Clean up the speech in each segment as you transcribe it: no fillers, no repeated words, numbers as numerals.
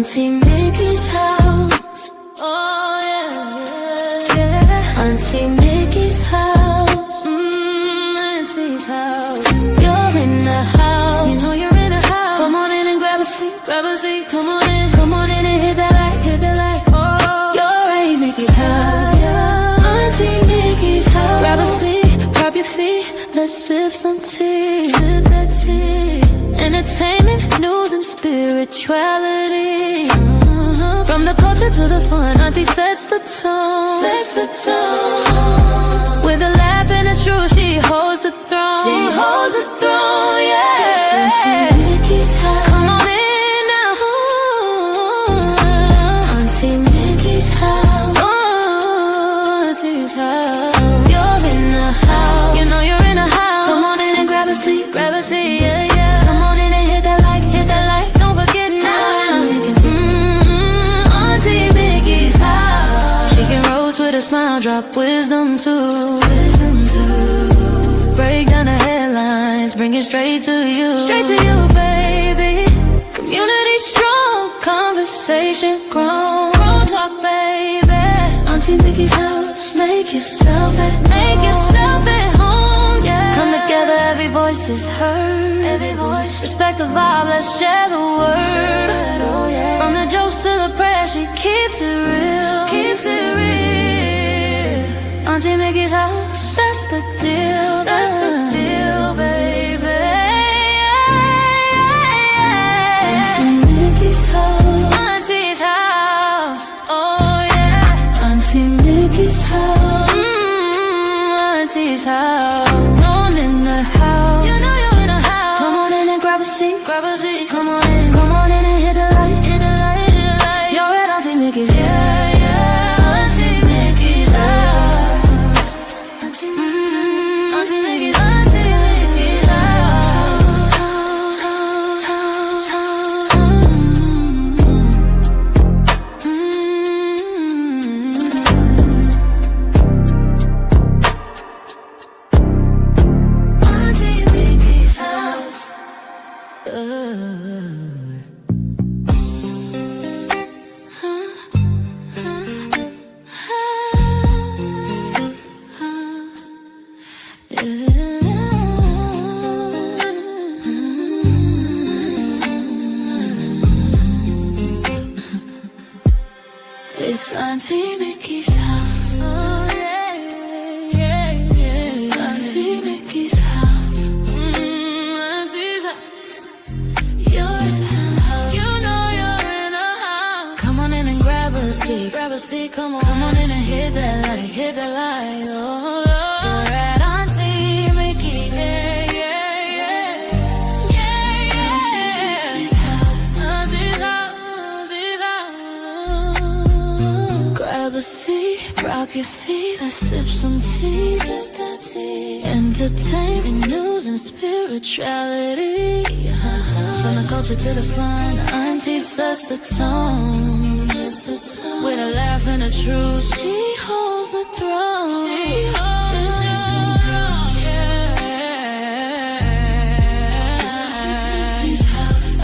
Auntie Mickey's house. Oh yeah, yeah. Auntie Mickey's house. Auntie's house. You're in the house. You know you're in the house. Come on in and grab a seat, grab a seat. Come on in and hit that light, hit that light. Oh, you're Aunt Mickey's house. Auntie Mickey's house. Grab a seat, prop your feet. Let's sip some tea, sip that tea. Entertainment, news, and spirituality. From the culture to the fun, Auntie sets the tone. Sets the tone. With a laugh and a truth, she holds the throne. She holds the throne, yeah. Auntie Mickey's house. Come on in now. Auntie Mickey's house. Oh, Auntie's house. You're in the house. You know you're in the house. Come on in and grab a seat, yeah, yeah. Come on in and hit that light. Don't forget now. Auntie Mickey's house. She can roast with a smile, drop wisdom too. Break down the headlines, bring it straight to you. Straight to you, baby. Community strong, conversation grown. Grown talk, baby. Auntie Mickey's house. Make yourself at home, yeah. Come together, every voice is heard. Every voice. Respect the vibe, let's share the word. Oh, yeah. From the jokes to the prayers, she keeps it real. Keeps it real. Auntie Mickey's house, that's the deal. That's the deal, baby. Auntie Mickey's house. Auntie's house. Oh yeah. Auntie Mickey's house. Auntie's house. On in the house. You know you're in the house. Come on in and grab a seat. Come on in and hit the light. You're at Auntie Mickey's, yeah, yeah. Auntie Mickey's house. Auntie Mickey's, Auntie Mickey's house. Auntie Mickey's house. It's Auntie Mickey's house. Oh yeah, yeah, yeah. Auntie Mickey's house. Auntie's house. You're in her house. You know you're in her house. Come on in and grab a seat. Come on in and hit that light. Oh, you're at Auntie Mickey's. Yeah, yeah, yeah. Yeah, yeah. Auntie's house. Auntie's house. Grab a seat, prop your feet. Let's sip some tea. Sip that tea. Entertainment, news, and spirituality. From the culture to the fun, Auntie sets the tone. With a laugh and a truth, she holds the throne. She holds the throne, yeah. Auntie's house. Oh,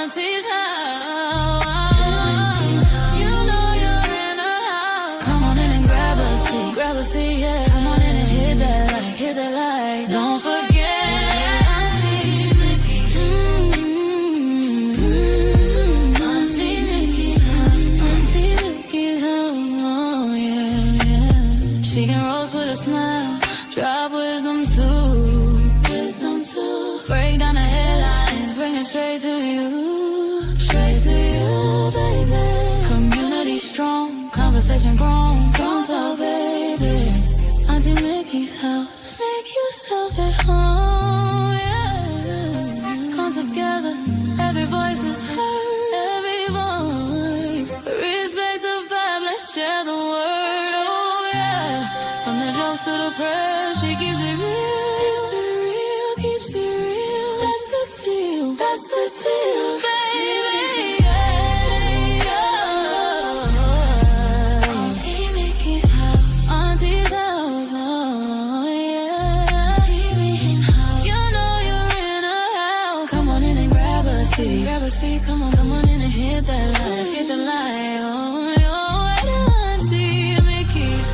Auntie's house. You know you're in her house. Come on in and grab a seat, yeah. Come on in and hit that light. Don't forget. She can roast with a smile, drop wisdom too. Break down the headlines, bring it straight to you. Straight to you, baby. Community strong, conversation grown. Don't talk, baby. Auntie Mickey's house. Make yourself at home, yeah. Come together, every voice is heard. Every voice. Respect the vibe, let's share the word. Oh yeah. From the jokes to the prayers, she keeps it real. Keeps it real. That's the deal. That's the deal, baby. Auntie Mickey's house. Auntie's house. Oh yeah. You know you're in a house. Come on in and grab a seat. Come on in and hit hit the light. Oh, you're at Auntie Mickey's.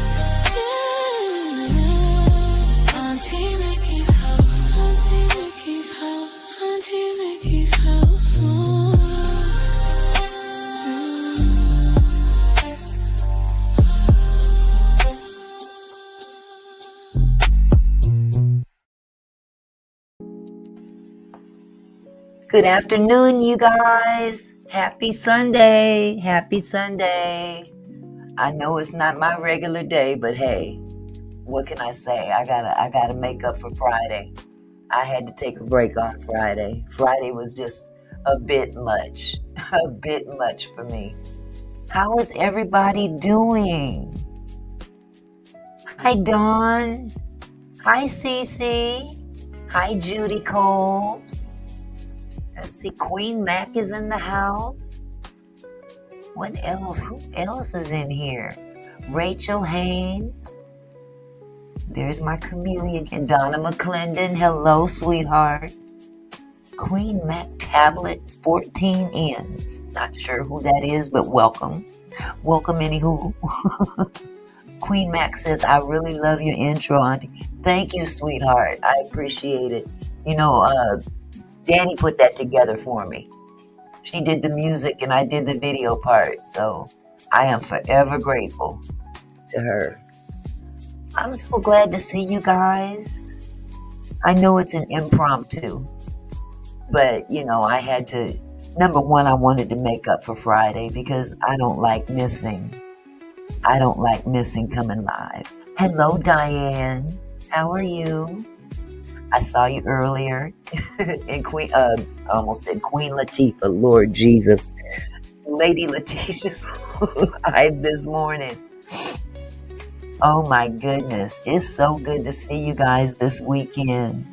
Yeah. Auntie Mickey's house. Auntie Mickey's house. Auntie Mickey's house. Oh. Good afternoon, you guys. Happy Sunday. Happy Sunday. I know it's not my regular day, but hey, what can I say? I gotta make up for Friday. I had to take a break on Friday. Friday was just a bit much. A bit much for me. How is everybody doing? Hi, Dawn. Hi, Cece. Hi, Judy Coles. Let's see, Queen Mac is in the house. What else? Who else is in here? Rachel Haynes. There's my chameleon again. Donna McClendon. Hello, sweetheart. Queen Mac Tablet 14N. Not sure who that is, but welcome. Welcome, anywho. Queen Mac says, I really love your intro, Auntie. Thank you, sweetheart. I appreciate it. You know, Danny put that together for me. She did the music and I did the video part. So I am forever grateful to her. I'm so glad to see you guys. I know it's an impromptu, but you know, I had to, number one, I wanted to make up for Friday because I don't like missing. I don't like missing coming live. Hello, Diane. How are you? I saw you earlier, and I almost said Queen Latifah, Lord Jesus. Lady Letitia's live this morning. Oh my goodness, it's so good to see you guys this weekend.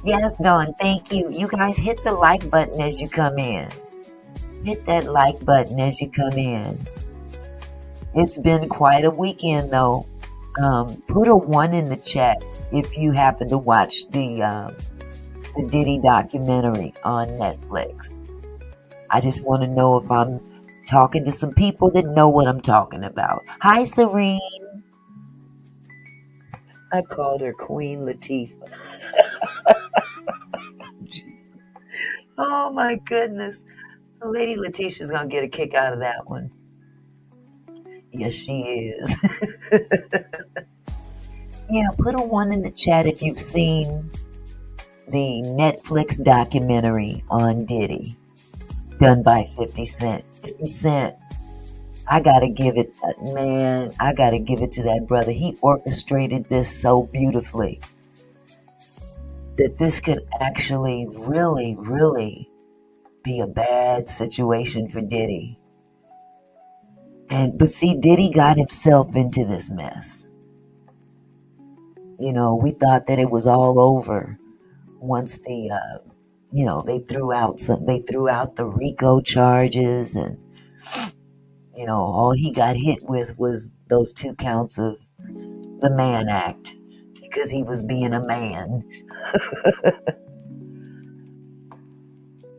Yes, Dawn, thank you. You guys hit the like button as you come in. Hit that like button as you come in. It's been quite a weekend though. Put a 1 in the chat if you happen to watch the Diddy documentary on Netflix. I just want to know if I'm talking to some people that know what I'm talking about. Hi, Serene. I called her Queen Latifah. Jesus. Oh my goodness. Lady Letitia's going to get a kick out of that one. Yes, she is. Yeah, put a 1 in the chat if you've seen the Netflix documentary on Diddy, done by 50 Cent. 50 Cent, I gotta give it, man, I gotta give it to that brother. He orchestrated this so beautifully that this could actually really, really be a bad situation for Diddy. But see, Diddy got himself into this mess. You know, we thought that it was all over once they threw out the RICO charges, and you know, all he got hit with was those 2 counts of the Mann Act because he was being a man.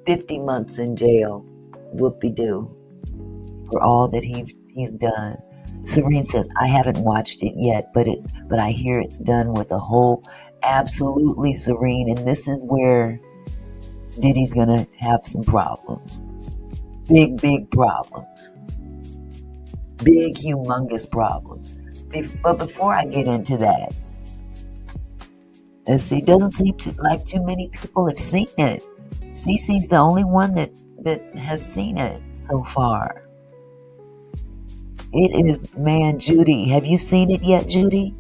50 months in jail, whoopie-doo, for all that he's done. Serene says, I haven't watched it yet, but I hear it's done with a whole, absolutely, Serene, and this is where Diddy's gonna have some problems. Big problems. Big, humongous problems. But before I get into that, let's see, it doesn't seem like too many people have seen it. Cece's the only one that has seen it so far. It is, man, Judy. Have you seen it yet, Judy?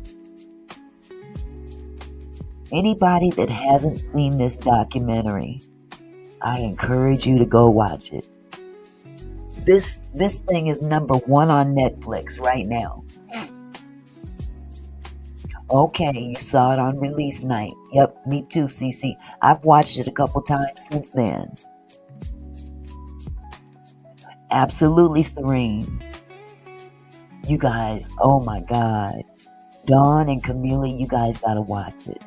Anybody that hasn't seen this documentary, I encourage you to go watch it. This thing is number 1 on Netflix right now. Okay, you saw it on release night. Yep, me too, Cece. I've watched it a couple times since then. Absolutely, Serene. You guys, oh my God. Dawn and Camila, you guys gotta watch it.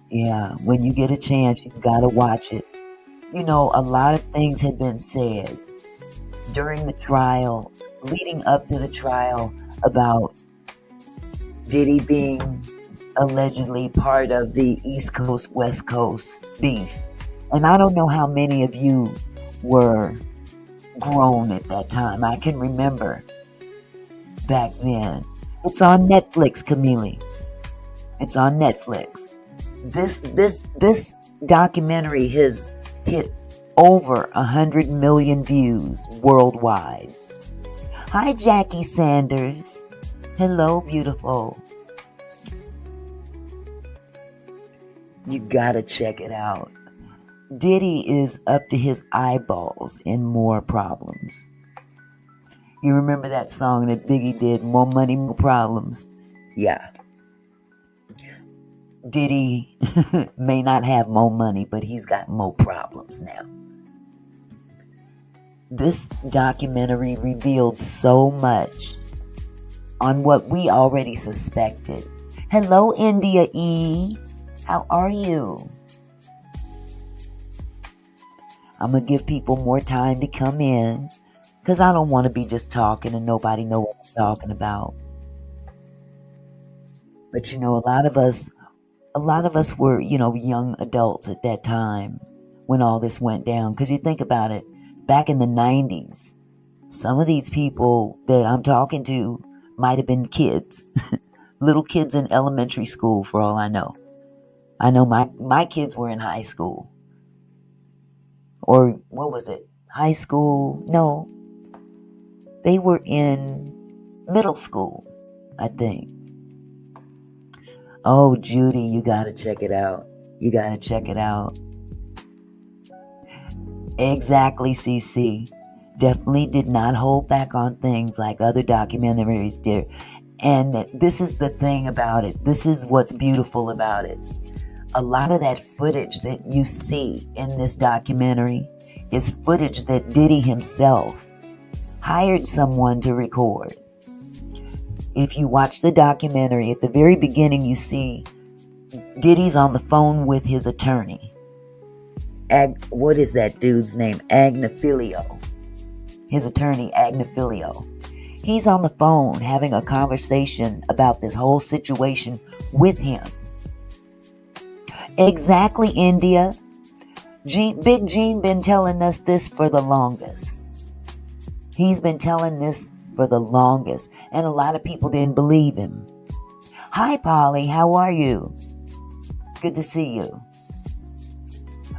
Yeah, when you get a chance, you've gotta watch it. A lot of things had been said during the trial, leading up to the trial, about Diddy being allegedly part of the East Coast, West Coast beef. And I don't know how many of you were grown at that time. I can remember back then. It's on Netflix, Camille. It's on Netflix. This documentary has hit over 100 million views worldwide. Hi, Jackie Sanders. Hello, beautiful. You gotta check it out. Diddy is up to his eyeballs in more problems. You remember that song that Biggie did, More Money, More Problems? Yeah. Diddy may not have more money, but he's got more problems now. This documentary revealed so much on what we already suspected. Hello, India E. How are you? I'm going to give people more time to come in because I don't want to be just talking and nobody know what I'm talking about. But a lot of us were, young adults at that time when all this went down. Because you think about it, back in the 90s, some of these people that I'm talking to might have been kids, little kids in elementary school for all I know. I know my kids were in high school. Or what was it? High school? No. They were in middle school, I think. Oh, Judy, you got to check it out. You got to check it out. Exactly, CC. Definitely did not hold back on things like other documentaries did. And this is the thing about it. This is what's beautiful about it. A lot of that footage that you see in this documentary is footage that Diddy himself hired someone to record. If you watch the documentary, at the very beginning you see Diddy's on the phone with his attorney. What is that dude's name? Agnifilio. His attorney, Agnifilio. He's on the phone having a conversation about this whole situation with him. Exactly, India. Big Gene been telling us this for the longest. He's been telling this for the longest, and a lot of people didn't believe him. Hi, Polly. How are you? Good to see you.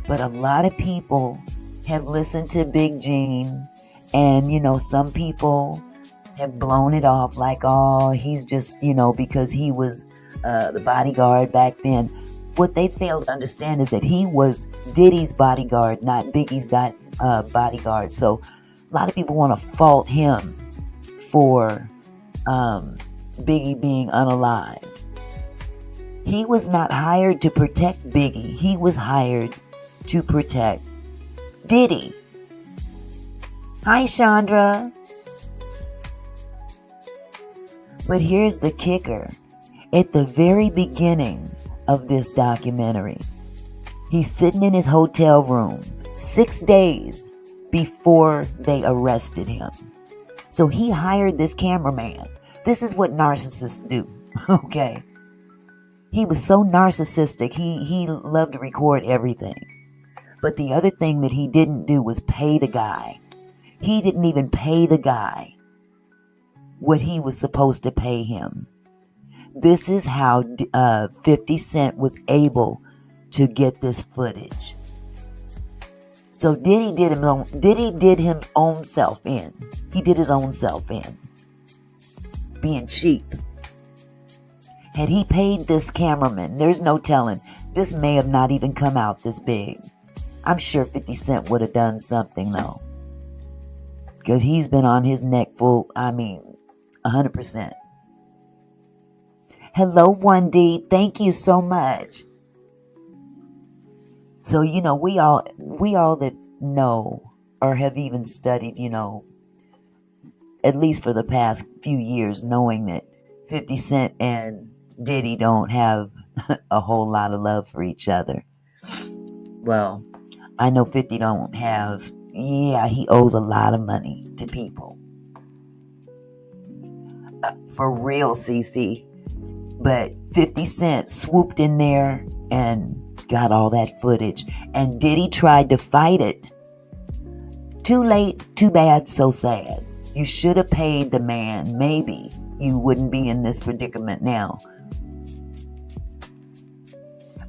But a lot of people have listened to Big Gene, and some people have blown it off like, oh, he's just, because he was the bodyguard back then. What they fail to understand is that he was Diddy's bodyguard, not Biggie's bodyguard. So a lot of people want to fault him for Biggie being unalive. He was not hired to protect Biggie. He was hired to protect Diddy. Hi, Chandra. But here's the kicker. At the very beginning of this documentary, he's sitting in his hotel room 6 days before they arrested him. So he hired this cameraman. This is what narcissists do, okay? He was so narcissistic, he loved to record everything. But the other thing that he didn't do was pay the guy. He didn't even pay the guy what he was supposed to pay him. This is how 50 Cent was able to get this footage. So Diddy did him own self in. He did his own self in. Being cheap. Had he paid this cameraman, there's no telling. This may have not even come out this big. I'm sure 50 Cent would have done something though. Because he's been on his neck 100%. Hello, 1D. Thank you so much. So, we all that know or have even studied, at least for the past few years, knowing that 50 Cent and Diddy don't have a whole lot of love for each other. Well, I know 50 don't have, he owes a lot of money to people. For real, CC. But 50 Cent swooped in there and got all that footage. And Diddy tried to fight it. Too late, too bad, so sad. You should have paid the man. Maybe you wouldn't be in this predicament now.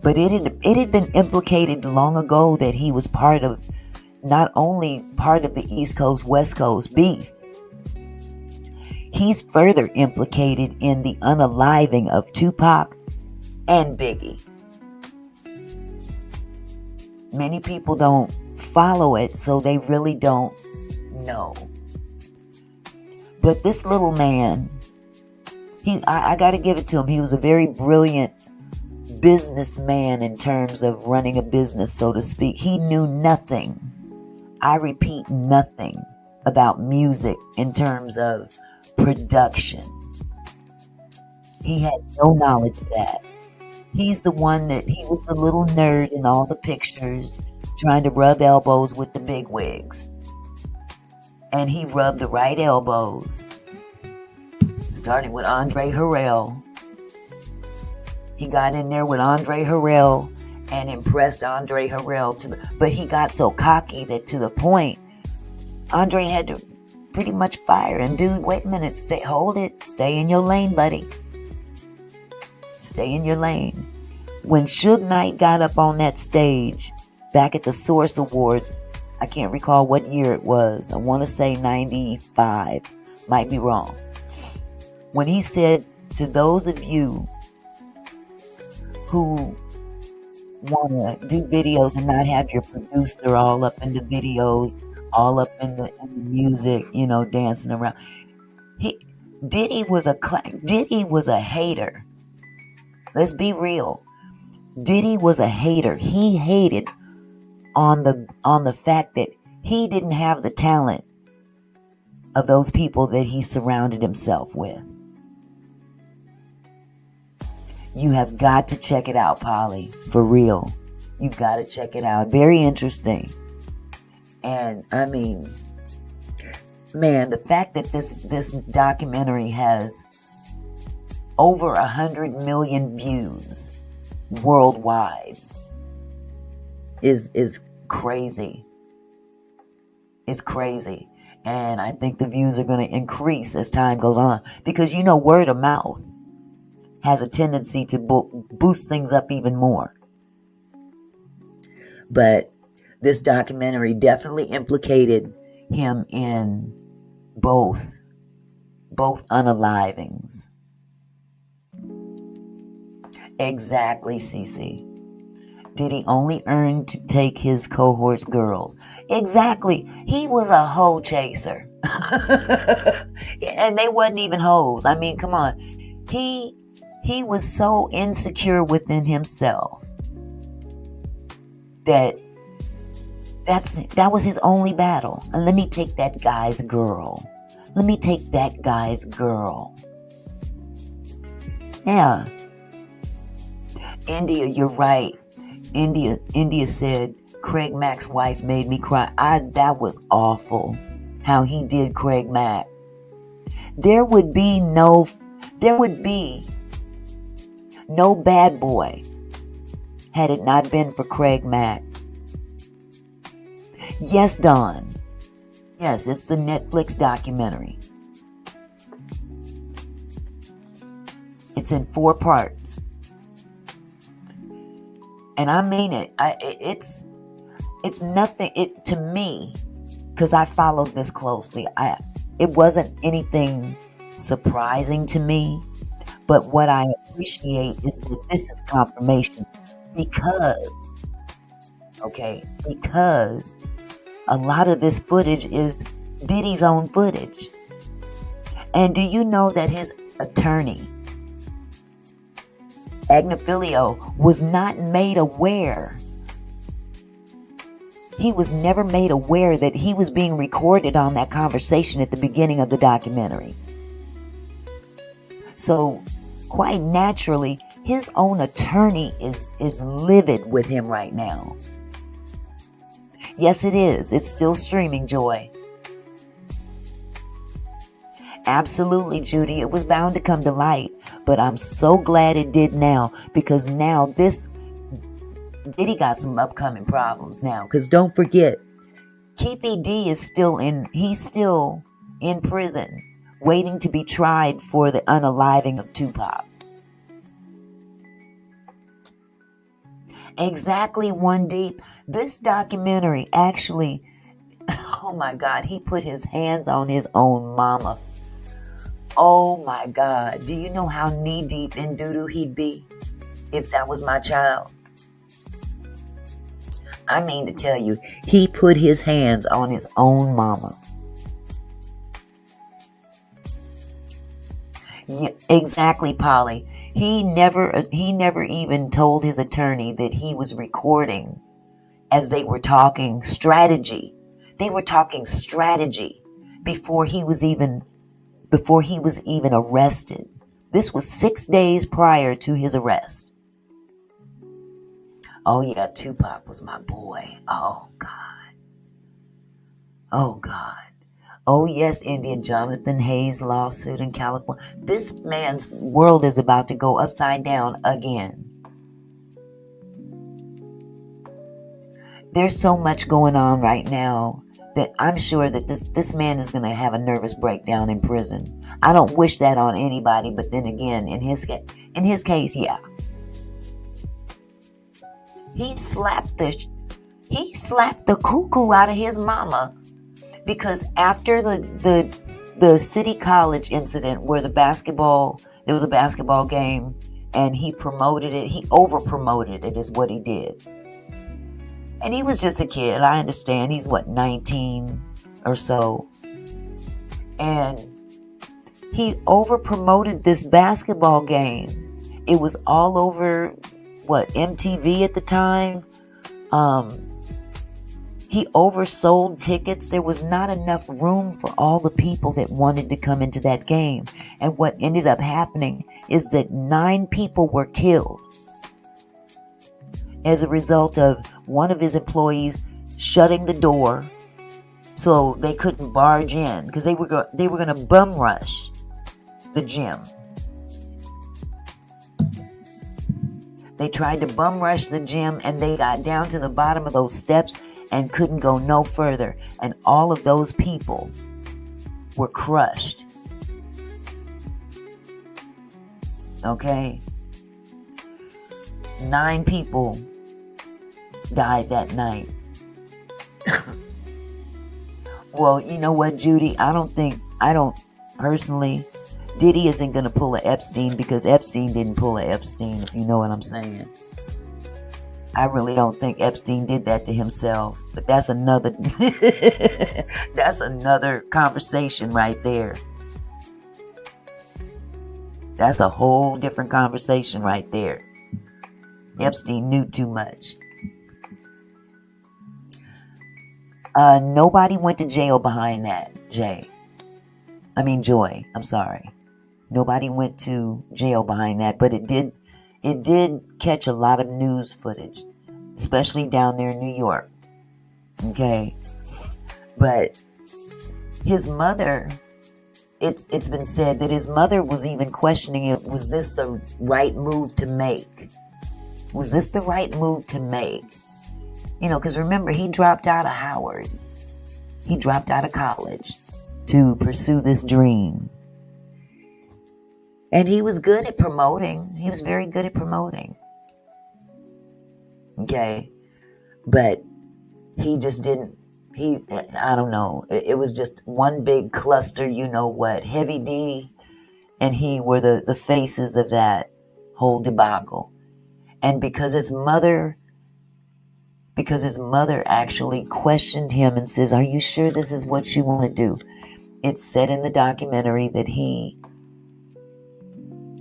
But it had been implicated long ago that he was not only part of the East Coast, West Coast beef. He's further implicated in the unaliving of Tupac and Biggie. Many people don't follow it, so they really don't know. But this little man, I got to give it to him. He was a very brilliant businessman in terms of running a business, so to speak. He knew nothing. I repeat, nothing about music in terms of production. He had no knowledge of that. He's the one he was the little nerd in all the pictures trying to rub elbows with the big wigs. And he rubbed the right elbows, starting with Andre Harrell. He got in there with Andre Harrell and impressed Andre Harrell but he got so cocky that to the point Andre had to pretty much fire him. Dude, wait a minute, hold it, stay in your lane, buddy. Stay in your lane. When Suge Knight got up on that stage back at the Source Awards, I can't recall what year it was. I want to say 95. Might be wrong. When he said, to those of you who want to do videos and not have your producer all up in the videos, all up in the music, dancing around. Diddy was a hater. Let's be real. Diddy was a hater. He hated on the fact that he didn't have the talent of those people that he surrounded himself with. You have got to check it out, Polly. For real. You've got to check it out. Very interesting. And I mean, man, the fact that this documentary has over 100 million views worldwide is crazy. It's crazy. And I think the views are going to increase as time goes on. Because, word of mouth has a tendency to boost things up even more. But this documentary definitely implicated him in both unalivings. Exactly, Cece. Did he only earn to take his cohort's girls? Exactly. He was a hoe chaser. And they wasn't even hoes. I mean, come on. He was so insecure within himself that was his only battle. And let me take that guy's girl. Let me take that guy's girl. Yeah. India, you're right. India said, Craig Mack's wife made me cry. That was awful. How he did Craig Mack. There would be no bad boy had it not been for Craig Mack. Yes, Dawn. Yes, it's the Netflix documentary. It's in 4 parts. And I mean it. It's nothing. To me, because I followed this closely. It wasn't anything surprising to me. But what I appreciate is that this is confirmation because a lot of this footage is Diddy's own footage. And do you know that his attorney, Agnifilio, was not made aware? He was never made aware that he was being recorded on that conversation at the beginning of the documentary. So, quite naturally, his own attorney is livid with him right now. Yes, it is. It's still streaming, Joy. Absolutely, Judy. It was bound to come to light. But I'm so glad it did now, because now this Diddy got some upcoming problems now. Because don't forget, Keepy D is he's still in prison, waiting to be tried for the unaliving of Tupac. Exactly, One Deep. This documentary actually, oh my God, he put his hands on his own mama. Oh my God, do you know how knee deep in doo-doo he'd be if that was my child? I mean to tell you, he put his hands on his own mama. Yeah, exactly, Polly. He never even told his attorney that he was recording as they were talking strategy. They were talking strategy before he was even arrested. This was 6 days prior to his arrest. Oh yeah, Tupac was my boy. Oh God. Oh God. Oh yes, India, Jonathan Hayes lawsuit in California. This man's world is about to go upside down again. There's so much going on right now that I'm sure that this man is going to have a nervous breakdown in prison. I don't wish that on anybody, but then again, in his case, yeah. He slapped the cuckoo out of his mama, because after the city college incident where there was a basketball game and he over promoted it is what he did. And he was just a kid. I understand. He's 19 or so. And he over promoted this basketball game. It was all over MTV at the time. He oversold tickets. There was not enough room for all the people that wanted to come into that game. And what ended up happening is that 9 people were killed as a result of one of his employees shutting the door so they couldn't barge in, because they were going to bum rush the gym. They tried to bum rush the gym, and they got down to the bottom of those steps and couldn't go no further. And all of those people were crushed. Okay? 9 people died that night. Well, you know what, Judy? I don't personally, Diddy isn't going to pull a Epstein, because Epstein didn't pull a Epstein, if you know what I'm saying. I really don't think Epstein did that to himself, but that's another that's another conversation right there. That's a whole different conversation right there. Epstein knew too much. Nobody went to jail behind that, Joy. I'm sorry. Nobody went to jail behind that, but it did catch a lot of news footage, especially down there in New York. Okay. But his mother, it's been said that his mother was even questioning it. Was this the right move to make? Was this the right move to make? Because remember, he dropped out of Howard. He dropped out of college to pursue this dream. And he was good at promoting. He was very good at promoting. Okay. But he just didn't, I don't know. It was just one big cluster, Heavy D and he were the faces of that whole debacle. And because his mother actually questioned him and says, "Are you sure this is what you want to do?" It's said in the documentary that he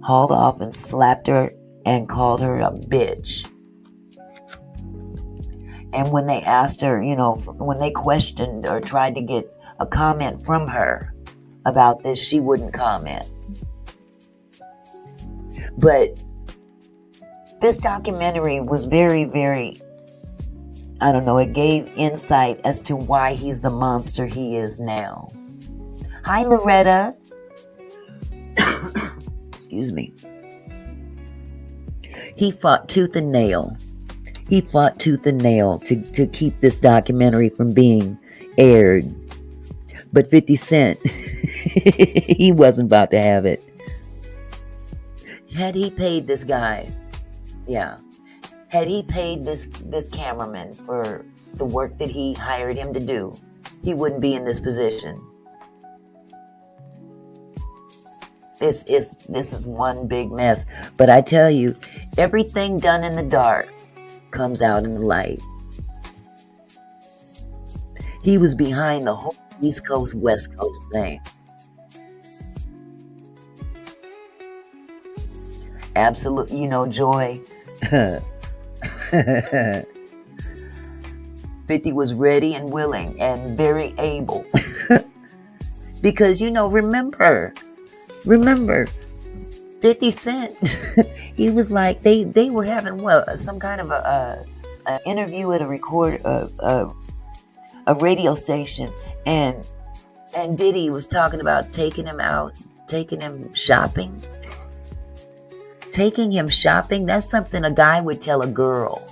hauled off and slapped her and called her a bitch. And when they asked her, when they questioned or tried to get a comment from her about this, she wouldn't comment. But this documentary was very, very, I don't know, it gave insight as to why he's the monster he is now. Hi, Loretta. Excuse me. He fought tooth and nail. He fought tooth and nail to keep this documentary from being aired. But 50 Cent, he wasn't about to have it. Had he paid this guy, had he paid this cameraman for the work that he hired him to do, he wouldn't be in this position. This is one big mess. But I tell you, everything done in the dark comes out in the light. He was behind the whole East Coast, West Coast thing. Absolutely, Joy. 50 was ready and willing and very able. Because, remember, 50 Cent, he was like, they were having some kind of a interview at a radio station, and Diddy was talking about taking him shopping. Taking him shopping, that's something a guy would tell a girl.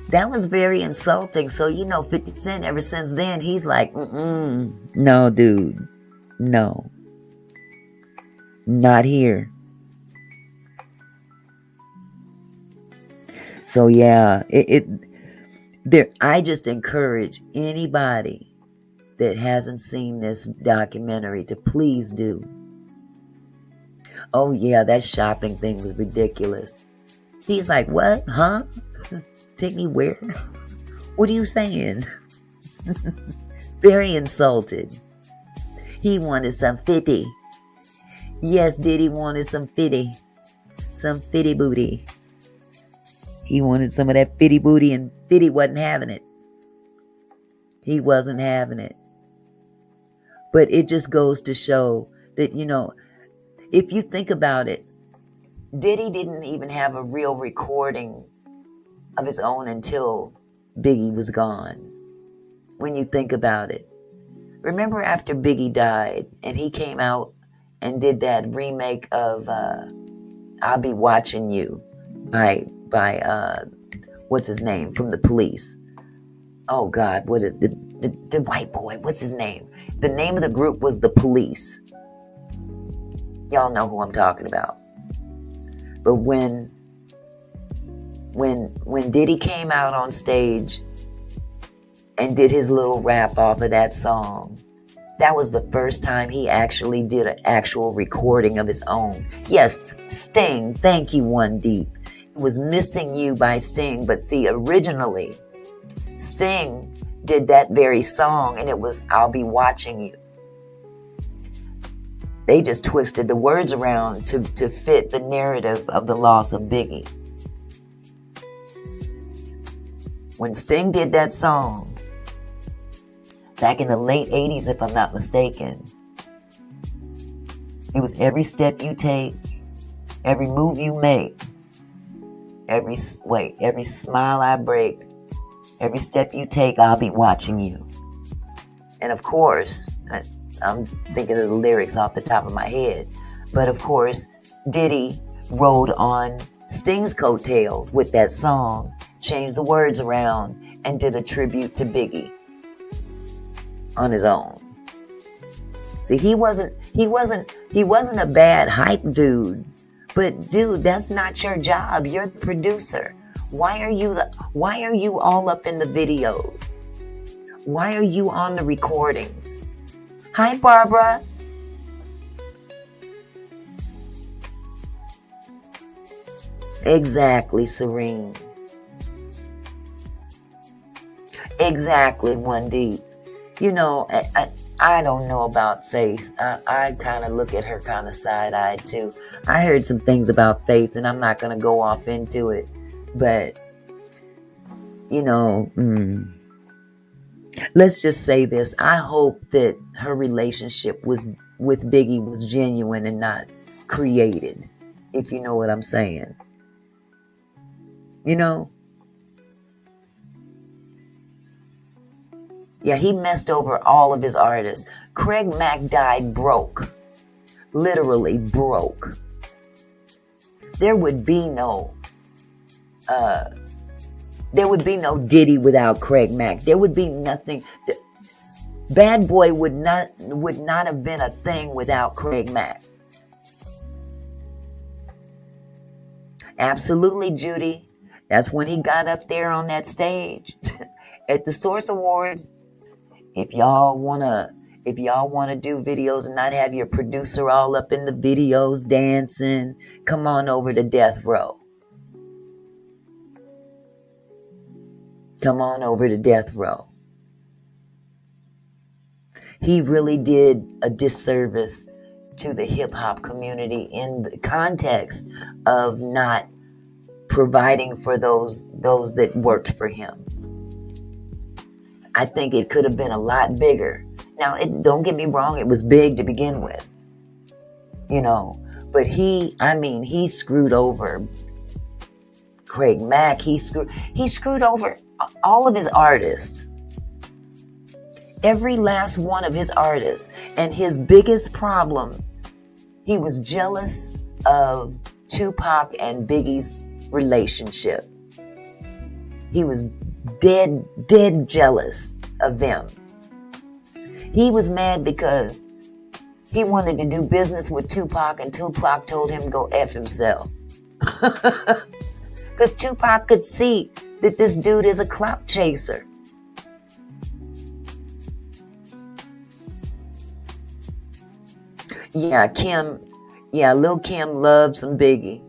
That was very insulting. So, 50 Cent, ever since then, he's like, no, dude. No. Not here. So, yeah, I just encourage anybody that hasn't seen this documentary to please do. Oh, yeah, that shopping thing was ridiculous. He's like, what? Huh? Take me where? What are you saying? Very insulted. He wanted some 50. Yes, Diddy wanted some 50. Some 50 booty. He wanted some of that 50 booty, and 50 wasn't having it. He wasn't having it. But it just goes to show that, if you think about it, Diddy didn't even have a real recording of his own until Biggie was gone. When you think about it. Remember after Biggie died and he came out and did that remake of I'll Be Watching You by what's his name from The Police. Oh God, what is the white boy, what's his name? The name of the group was The Police. Y'all know who I'm talking about. But when Diddy came out on stage and did his little rap off of that song, that was the first time he actually did an actual recording of his own. Yes, Sting, thank you, One Deep. It was Missing You by Sting, but see, originally, Sting did that very song and it was I'll Be Watching You. They just twisted the words around to fit the narrative of the loss of Biggie. When Sting did that song, back in the late 80s, if I'm not mistaken, it was every step you take, every move you make, every smile I break, every step you take, I'll be watching you. And of course, I'm thinking of the lyrics off the top of my head. But of course, Diddy rode on Sting's coattails with that song, changed the words around, and did a tribute to Biggie on his own. See, he wasn't a bad hype dude. But dude, that's not your job. You're the producer. Why are you all up in the videos? Why are you on the recordings? Hi, Barbara. Exactly, Serene. Exactly, One Deep. I don't know about Faith. I kind of look at her kind of side-eyed too. I heard some things about Faith, and I'm not going to go off into it. But, let's just say this. I hope that her relationship with Biggie was genuine and not created, if you know what I'm saying. You know? Yeah, he messed over all of his artists. Craig Mack died broke. Literally broke. There would be no Diddy without Craig Mack. There would be nothing. Bad Boy would not have been a thing without Craig Mack. Absolutely, Judy. That's when he got up there on that stage at the Source Awards. If y'all wanna do videos and not have your producer all up in the videos dancing, come on over to Death Row. Come on over to Death Row. He really did a disservice to the hip hop community in the context of not providing for those that worked for him. I think it could have been a lot bigger. Now, don't get me wrong, it was big to begin with, but he screwed over Craig Mack. He screwed over all of his artists. Every last one of his artists. And his biggest problem, he was jealous of Tupac and Biggie's relationship. He was dead jealous of them. He was mad because he wanted to do business with Tupac and Tupac told him to go F himself. Because Tupac could see that this dude is a clout chaser. Yeah, Lil' Kim loves some Biggie.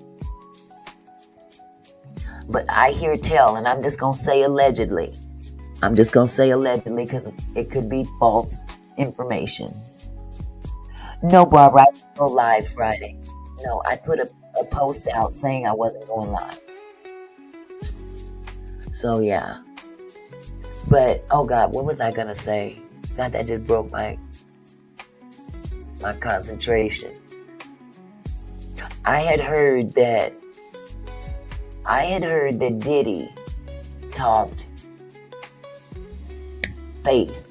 But I hear tell, and I'm just going to say allegedly. I'm just going to say allegedly because it could be false information. No, Barbara, I didn't go live Friday. No, I put a post out saying I wasn't going live. So, yeah. But, oh God, what was I going to say? God, that just broke my concentration. I had heard that Diddy talked Faith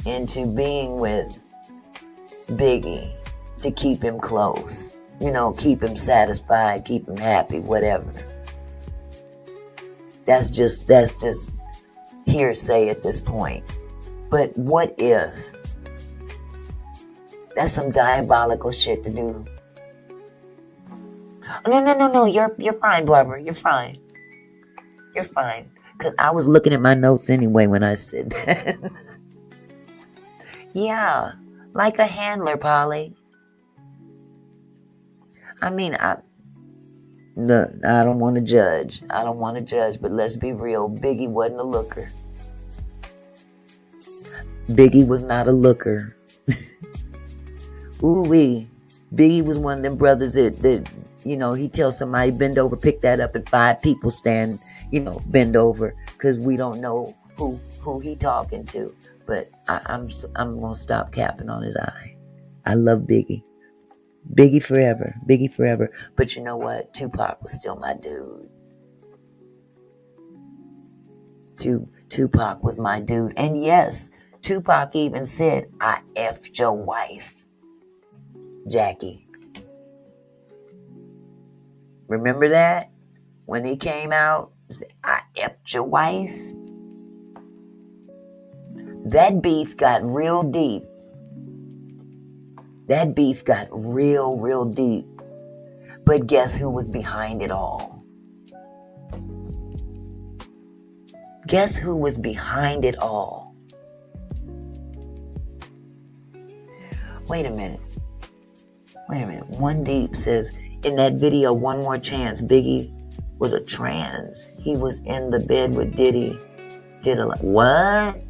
into being with Biggie to keep him close. Keep him satisfied, keep him happy, whatever. That's just hearsay at this point. But what if? That's some diabolical shit to do. No. You're fine, Barbara. You're fine. You're fine. Because I was looking at my notes anyway when I said that. Yeah. Like a handler, Polly. I don't want to judge. But let's be real. Biggie wasn't a looker. Biggie was not a looker. Ooh-wee. Biggie was one of them brothers that he tells somebody bend over, pick that up, and 5 people stand, bend over, because we don't know who he talking to. But I'm gonna stop capping on his eye. I love Biggie. Biggie forever. But you know what? Tupac was still my dude. Tupac was my dude. And yes, Tupac even said, I effed your wife, Jackie. Remember that? When he came out, he said, I effed your wife. That beef got real deep. That beef got real deep. But guess who was behind it all? Guess who was behind it all? Wait a minute. One Deep says, in that video, One More Chance, Biggie was a trans. He was in the bed with Diddy. What?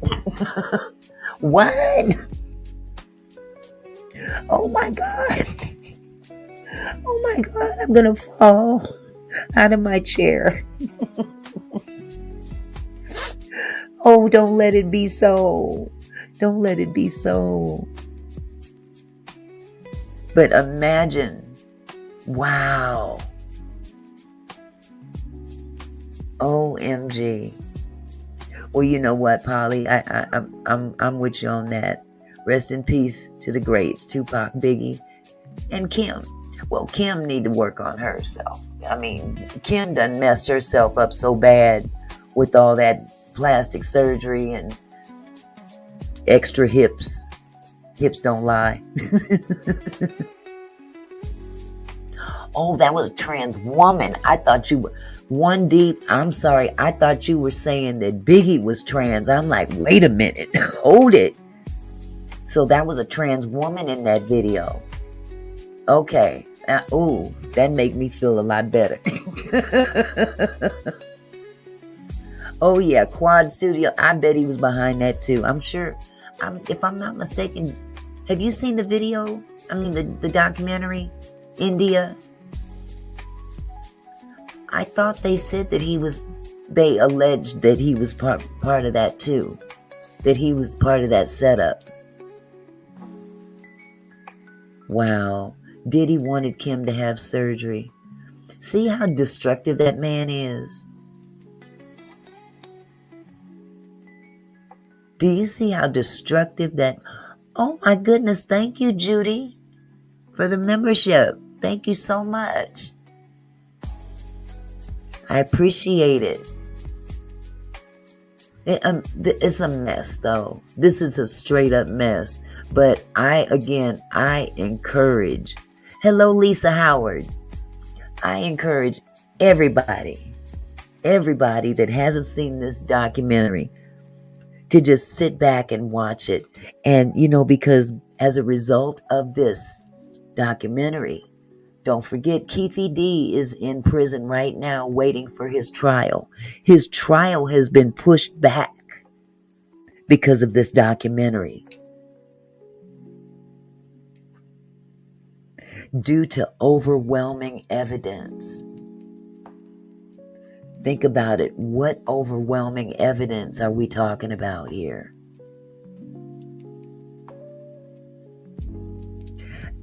What? Oh my God. I'm going to fall out of my chair. Oh, don't let it be so. Don't let it be so. But imagine, wow. OMG. Well, you know what, Polly? I'm with you on that. Rest in peace to the greats, Tupac, Biggie, and Kim. Well, Kim need to work on herself. I mean, Kim done messed herself up so bad with all that plastic surgery and extra hips. Hips don't lie. Oh, that was a trans woman. I thought you were one deep. I'm sorry. I thought you were saying that Biggie was trans. I'm like, wait a minute. Hold it. So that was a trans woman in that video. Okay. Ooh, that made me feel a lot better. Oh, yeah. Quad Studio. I bet he was behind that too. I'm sure. If I'm not mistaken, have you seen the video? I mean, the documentary, India? I thought they said that they alleged that he was part of that too. That he was part of that setup. Wow. Diddy wanted Kim to have surgery. See how destructive that man is? Do you see how destructive that... Oh my goodness, thank you, Judy, for the membership. Thank you so much. I appreciate it. It's a mess, though. This is a straight up mess. But I encourage. Hello, Lisa Howard. I encourage everybody that hasn't seen this documentary to just sit back and watch it. And, because as a result of this documentary, don't forget, Keefe D is in prison right now waiting for his trial. His trial has been pushed back because of this documentary. Due to overwhelming evidence. Think about it. What overwhelming evidence are we talking about here?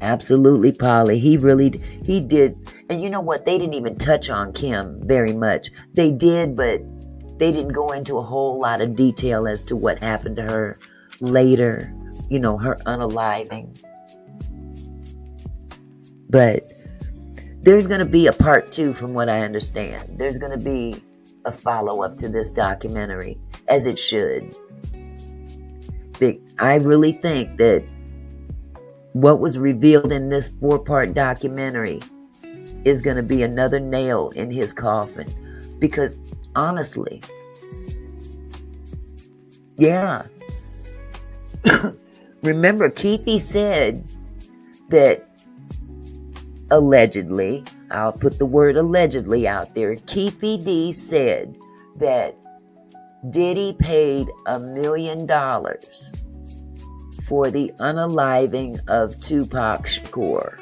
Absolutely, Polly. He did. And you know what? They didn't even touch on Kim very much. They did, but they didn't go into a whole lot of detail as to what happened to her later. Her unaliving. But there's going to be a part 2 from what I understand. There's going to be a follow-up to this documentary, as it should. I really think that what was revealed in this 4-part documentary is going to be another nail in his coffin. Because, honestly, yeah. Remember, Keefe said that allegedly, I'll put the word allegedly out there, Keefe D said that Diddy paid $1 million for the unaliving of Tupac Shakur.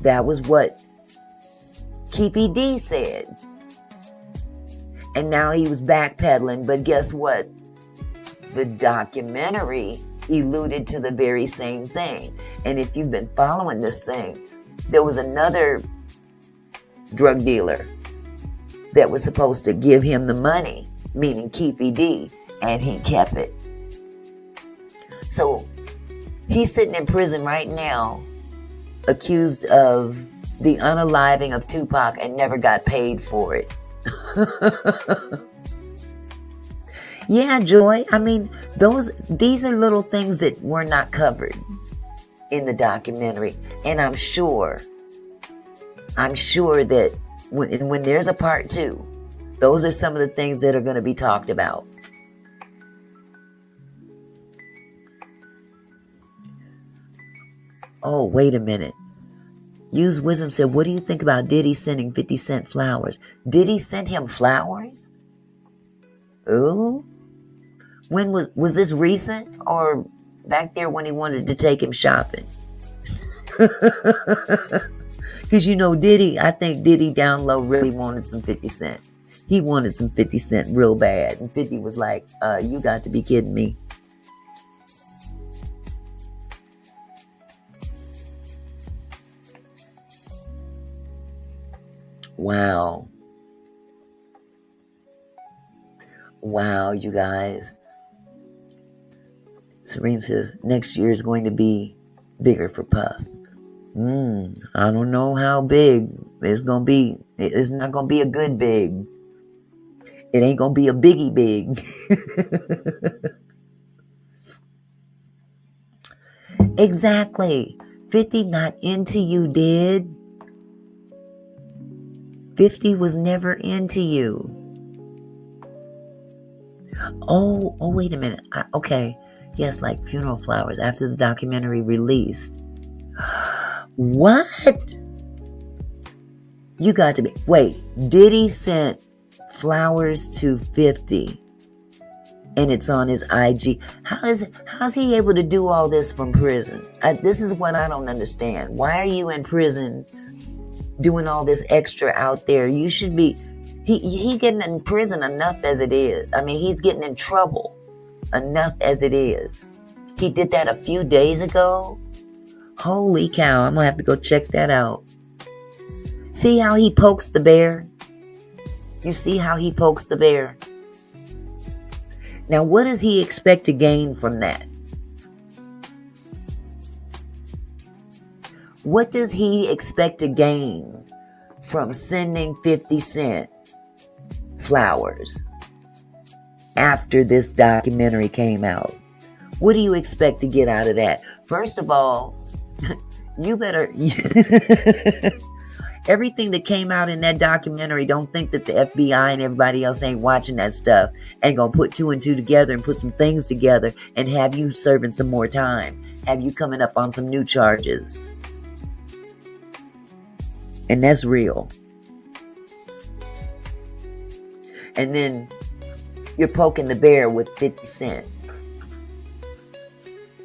That was what Keefe D said. And now he was backpedaling, but guess what? The documentary alluded to the very same thing. And if you've been following this thing, there was another drug dealer that was supposed to give him the money, meaning Keefe D, and he kept it. So he's sitting in prison right now, accused of the unaliving of Tupac and never got paid for it. Yeah, Joy. I mean, these are little things that were not covered in the documentary. And I'm sure that when there's a part 2, those are some of the things that are going to be talked about. Oh, wait a minute. Use Wisdom said, what do you think about Diddy sending 50 Cent flowers? Diddy sent him flowers? Ooh. When was this recent or back there when he wanted to take him shopping? Because Diddy, I think Diddy down low really wanted some 50 Cent. He wanted some 50 Cent real bad. And 50 was like, you got to be kidding me. Wow. Wow, you guys. Serene says next year is going to be bigger for Puff. I don't know how big it's gonna be. It's not gonna be a good big. It ain't gonna be a biggie big. Exactly. 50 not into you, did. 50 was never into you. Oh, wait a minute. Okay. Yes, like funeral flowers after the documentary released. What? You got to be. Wait, Diddy sent flowers to 50 and it's on his IG. How's he able to do all this from prison? This is what I don't understand. Why are you in prison doing all this extra out there? You should be. He getting in prison enough as it is. I mean, he's getting in trouble enough as it is. He did that a few days ago. Holy cow, I'm gonna have to go check that out. See how he pokes the bear? You see how he pokes the bear? Now, what does he expect to gain from that? What does he expect to gain from sending 50 Cent flowers after this documentary came out? What do you expect to get out of that? First of all, you better... Everything that came out in that documentary, don't think that the FBI and everybody else ain't watching that stuff and gonna put 2 and 2 together and put some things together and have you serving some more time. Have you coming up on some new charges. And that's real. And then you're poking the bear with 50 Cent.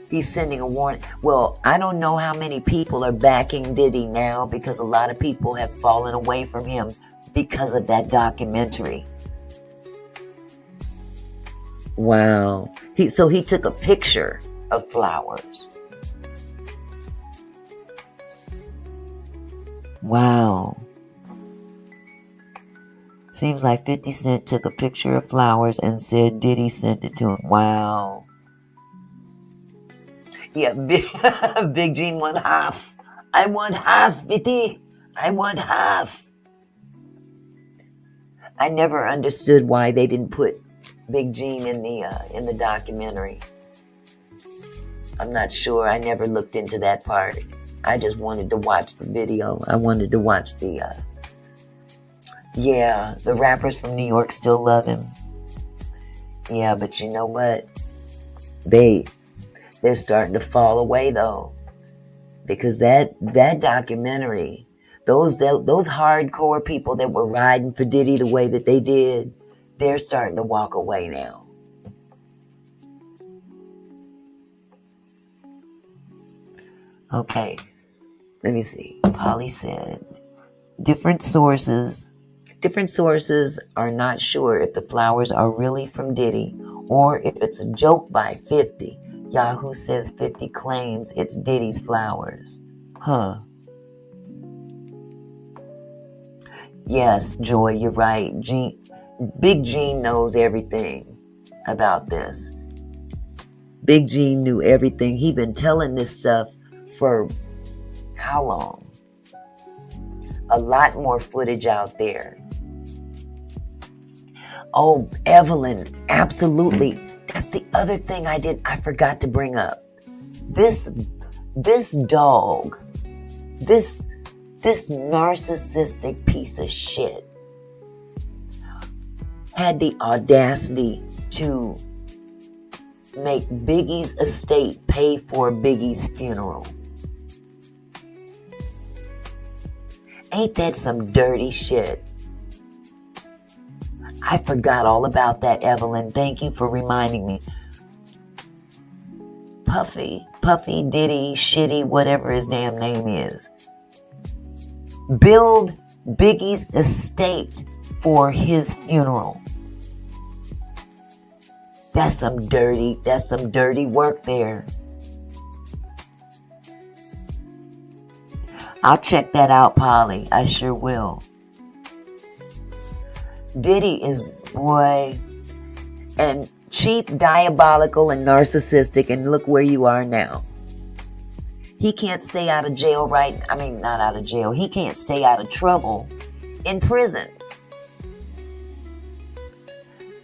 He's sending a warning. Well, I don't know how many people are backing Diddy now because a lot of people have fallen away from him because of that documentary. Wow. So he took a picture of flowers. Wow. Seems like 50 Cent took a picture of flowers and said Diddy sent it to him. Wow. Yeah, Big Gene want half. I want half, Bitty. I want half. I never understood why they didn't put Big Gene in the documentary. I'm not sure. I never looked into that part. I just wanted to watch the video. I wanted to watch the rappers from New York still love him. Yeah, but you know what? They're starting to fall away though, because that documentary, those hardcore people that were riding for Diddy the way that they did, they're starting to walk away now. Okay, let me see. Polly said, different sources are not sure if the flowers are really from Diddy or if it's a joke by 50. Yahoo says 50 claims it's Diddy's flowers. Huh. Yes, Joy, you're right. Big Gene knows everything about this. Big Gene knew everything. He been telling this stuff for how long? A lot more footage out there. Oh, Evelyn, absolutely. That's the other thing I forgot to bring up. This dog, this narcissistic piece of shit had the audacity to make Biggie's estate pay for Biggie's funeral. Ain't that some dirty shit? I forgot all about that, Evelyn. Thank you for reminding me. Puffy, Diddy, Shitty, whatever his damn name is. Build Biggie's estate for his funeral. That's some dirty work there. I'll check that out, Polly. I sure will. Diddy is, boy, and cheap, diabolical, and narcissistic, and look where you are now. He can't stay out of jail not out of jail. He can't stay out of trouble in prison.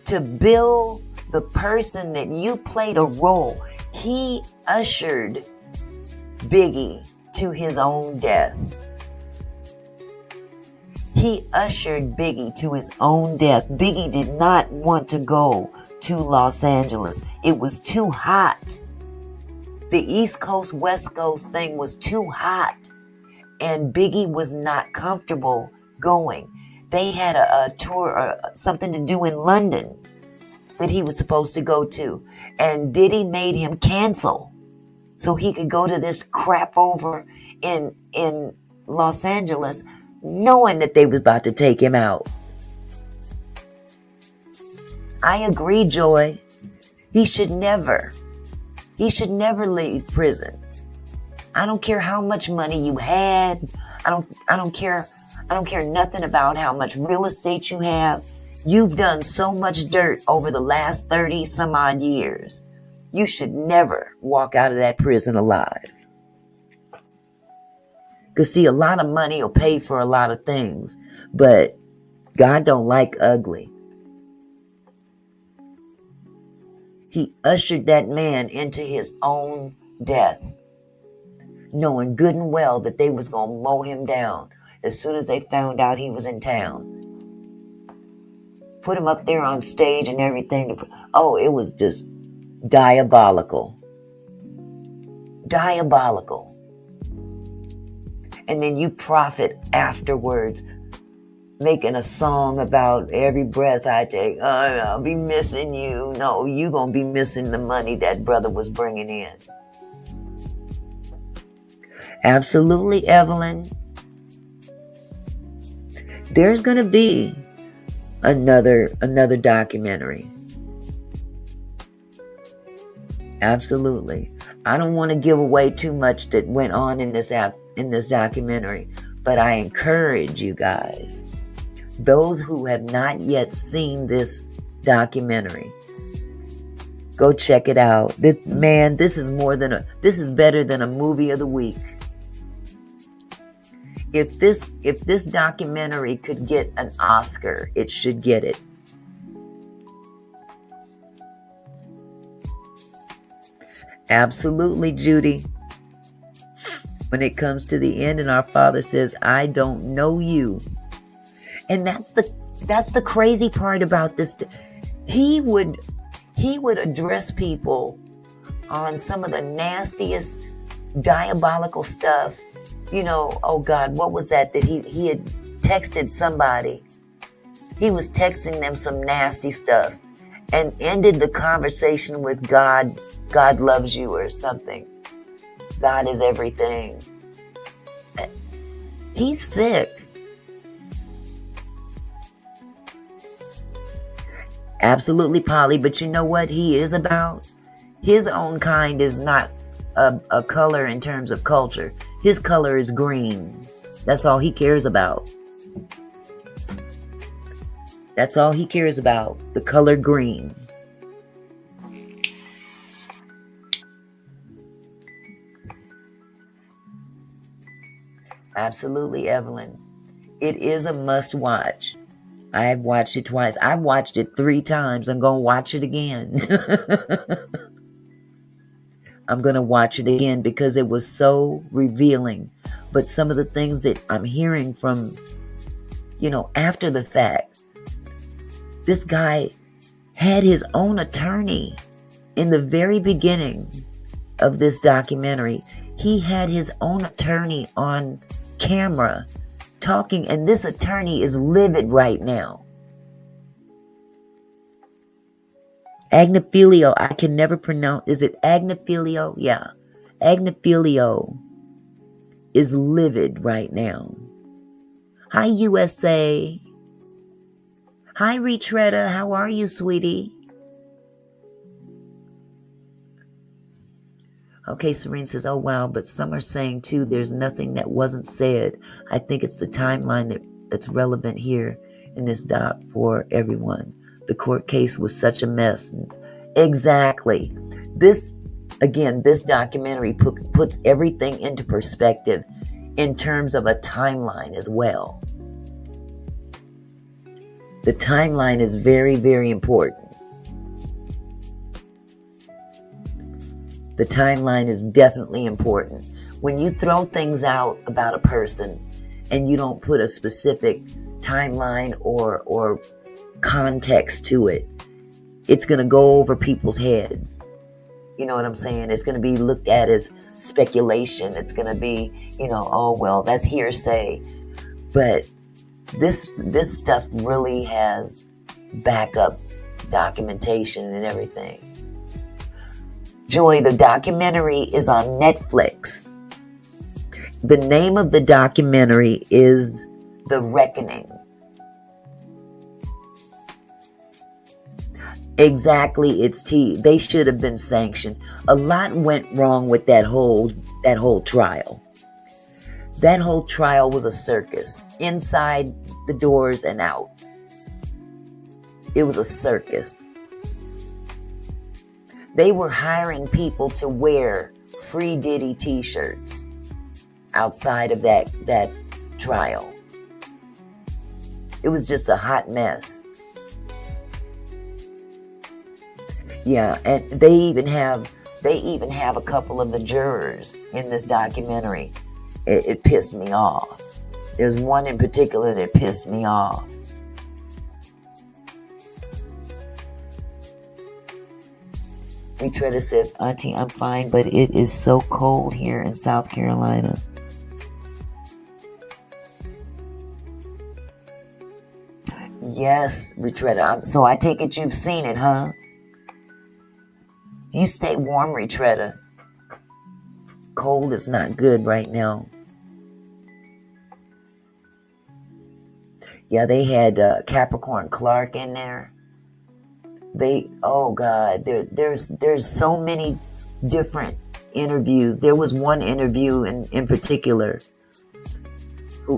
To build the person that you played a role, he ushered Biggie to his own death. He ushered Biggie to his own death. Biggie did not want to go to Los Angeles. It was too hot. The East Coast, West Coast thing was too hot. And Biggie was not comfortable going. They had a tour or something to do in London that he was supposed to go to. And Diddy made him cancel so he could go to this crap over in Los Angeles, knowing that they was about to take him out. I agree, Joy. He should never leave prison. I don't care how much money you had. I don't care nothing about how much real estate you have. You've done so much dirt over the last 30 some odd years. You should never walk out of that prison alive. Because see, a lot of money will pay for a lot of things, but God don't like ugly. He ushered that man into his own death, knowing good and well that they was going to mow him down as soon as they found out he was in town. Put him up there on stage and everything. It was just diabolical. Diabolical. And then you profit afterwards, making a song about every breath I take. I'll be missing you. No, you going to be missing the money that brother was bringing in. Absolutely, Evelyn. There's going to be another documentary. Absolutely. I don't want to give away too much that went on in this documentary, but I encourage you guys, those who have not yet seen this documentary, go check it out. This is better than a movie of the week. If this documentary could get an Oscar, it should get it. Absolutely, Judy. When it comes to the end and our Father says, I don't know you. And that's the crazy part about this. He would address people on some of the nastiest, diabolical stuff. Oh God, what was that he had texted somebody? He was texting them some nasty stuff and ended the conversation with God loves you or something. God is everything. He's sick. Absolutely, Polly, but you know what he is about? His own kind is not a color in terms of culture. His color is green. That's all he cares about. That's all he cares about, the color green. Absolutely, Evelyn. It is a must watch. I've watched it twice. I've watched it 3 times. I'm going to watch it again. I'm going to watch it again because it was so revealing. But some of the things that I'm hearing from, after the fact, this guy had his own attorney in the very beginning of this documentary. He had his own attorney on camera talking, and this attorney is livid right now. Agnifilio, I can never pronounce. Is it Agnifilio? Yeah. Agnifilio is livid right now. Hi, USA. Hi, Retretta. How are you, sweetie? Okay, Serene says, oh, wow, but some are saying, too, there's nothing that wasn't said. I think it's the timeline that's relevant here in this doc for everyone. The court case was such a mess. Exactly. This documentary puts everything into perspective in terms of a timeline as well. The timeline is very, very important. The timeline is definitely important. When you throw things out about a person and you don't put a specific timeline or context to it, it's going to go over people's heads. You know what I'm saying? It's going to be looked at as speculation. It's going to be, oh, well, that's hearsay. But this stuff really has backup documentation and everything. Joy, the documentary is on Netflix. The name of the documentary is The Reckoning. Exactly, it's T. They should have been sanctioned. A lot went wrong with that whole trial. That whole trial was a circus, inside the doors and out. It was a circus. They were hiring people to wear Free Diddy t-shirts outside of that trial. It was just a hot mess. Yeah, and they even have a couple of the jurors in this documentary. It pissed me off. There's one in particular that pissed me off. Retretta says, Auntie, I'm fine, but it is so cold here in South Carolina. Yes, Retretta. So I take it you've seen it, huh? You stay warm, Retretta. Cold is not good right now. Yeah, they had Capricorn Clark in there. Oh God, there's so many different interviews. There was one interview in particular,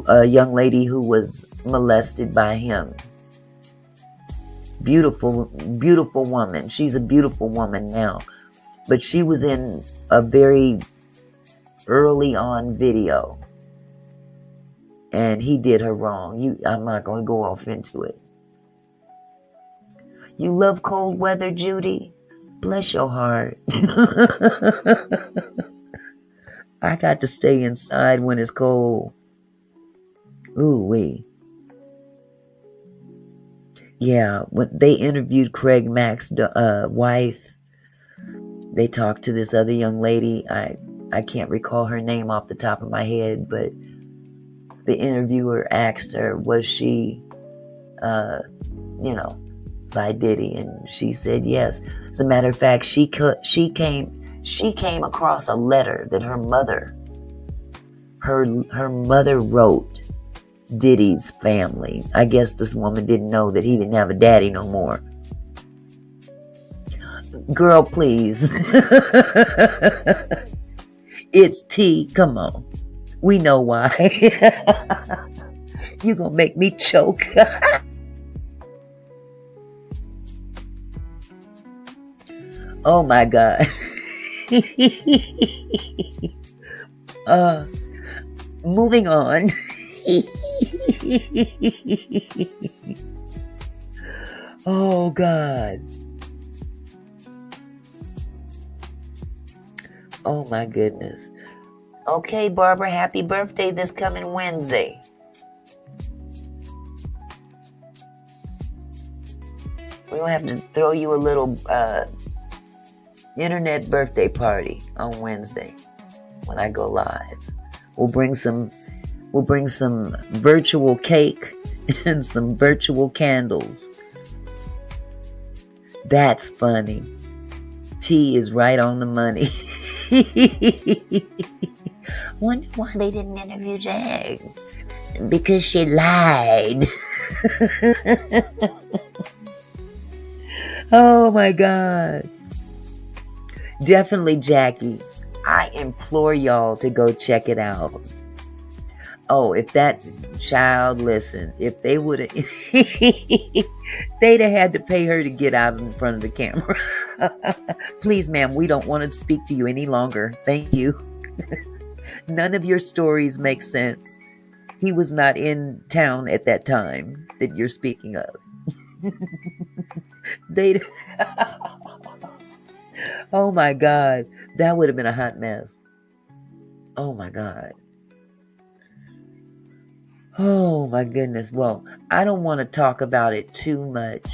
a young lady who was molested by him. Beautiful, beautiful woman. She's a beautiful woman now, but she was in a very early on video, and he did her wrong. I'm not going to go off into it. You love cold weather, Judy? Bless your heart. I got to stay inside when it's cold. Ooh-wee. Yeah, when they interviewed Craig Mack's wife, they talked to this other young lady. I can't recall her name off the top of my head, but the interviewer asked her, was she, by Diddy, and she said yes. As a matter of fact, she came across a letter that her mother wrote Diddy's family. I guess this woman didn't know that he didn't have a daddy no more. Girl, please. It's T. Come on. We know why. You gonna make me choke. Oh my God. Moving on. Oh God. Oh my goodness. Okay, Barbara, happy birthday this coming Wednesday. We'll have to throw you a little internet birthday party on Wednesday when I go live. We'll bring some virtual cake and some virtual candles. That's funny. T is right on the money. Wonder why they didn't interview Jag. Because she lied. Oh my God. Definitely, Jackie. I implore y'all to go check it out. Oh, if that child, listen, if they would have, they'd have had to pay her to get out in front of the camera. Please, ma'am, we don't want to speak to you any longer. Thank you. None of your stories make sense. He was not in town at that time that you're speaking of. They, oh my God, that would have been a hot mess. Oh my God. Oh my goodness. Well, I don't want to talk about it too much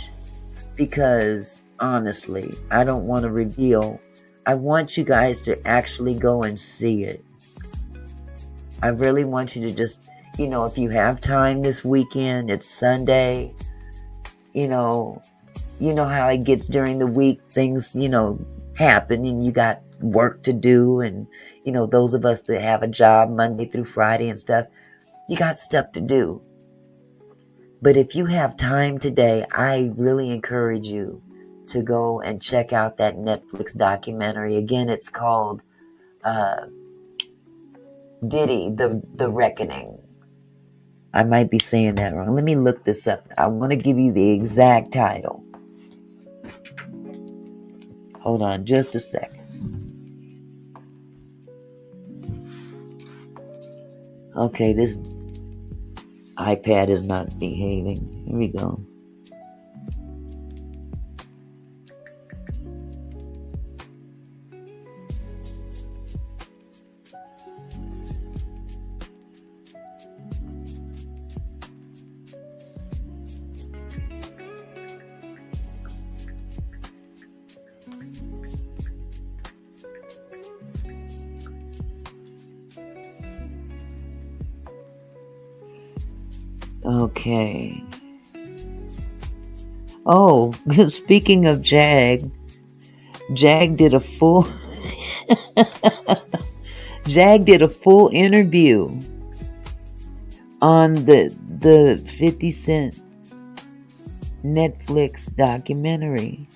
because honestly, I don't want to reveal. I want you guys to actually go and see it. I really want you to just, if you have time this weekend, it's Sunday, you know how it gets during the week, things, happen and you got work to do. And, those of us that have a job Monday through Friday and stuff, you got stuff to do. But if you have time today, I really encourage you to go and check out that Netflix documentary. Again, it's called Diddy, the Reckoning. I might be saying that wrong. Let me look this up. I want to give you the exact title. Hold on just a second. Okay, this iPad is not behaving. Here we go. Okay. Oh, speaking of Jag did a full Jag did a full interview on the 50 Cent Netflix documentary,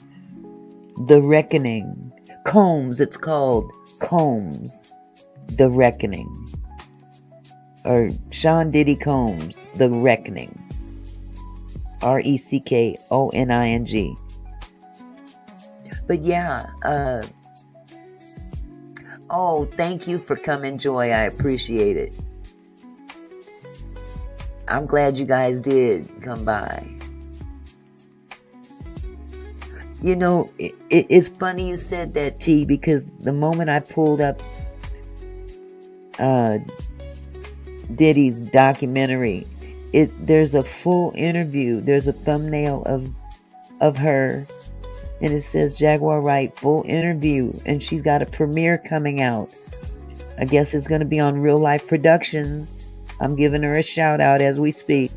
The Reckoning. Combs, it's called Combs, The Reckoning. Or Sean Diddy Combs, The Reckoning. RECKONING. But yeah, thank you for coming, Joy. I appreciate it. I'm glad you guys did come by. It's funny you said that, T, because the moment I pulled up Diddy's documentary, there's a full interview. There's a thumbnail of her, and it says Jaguar Wright full interview, and she's got a premiere coming out. I guess it's going to be on Real Life Productions. I'm giving her a shout out as we speak.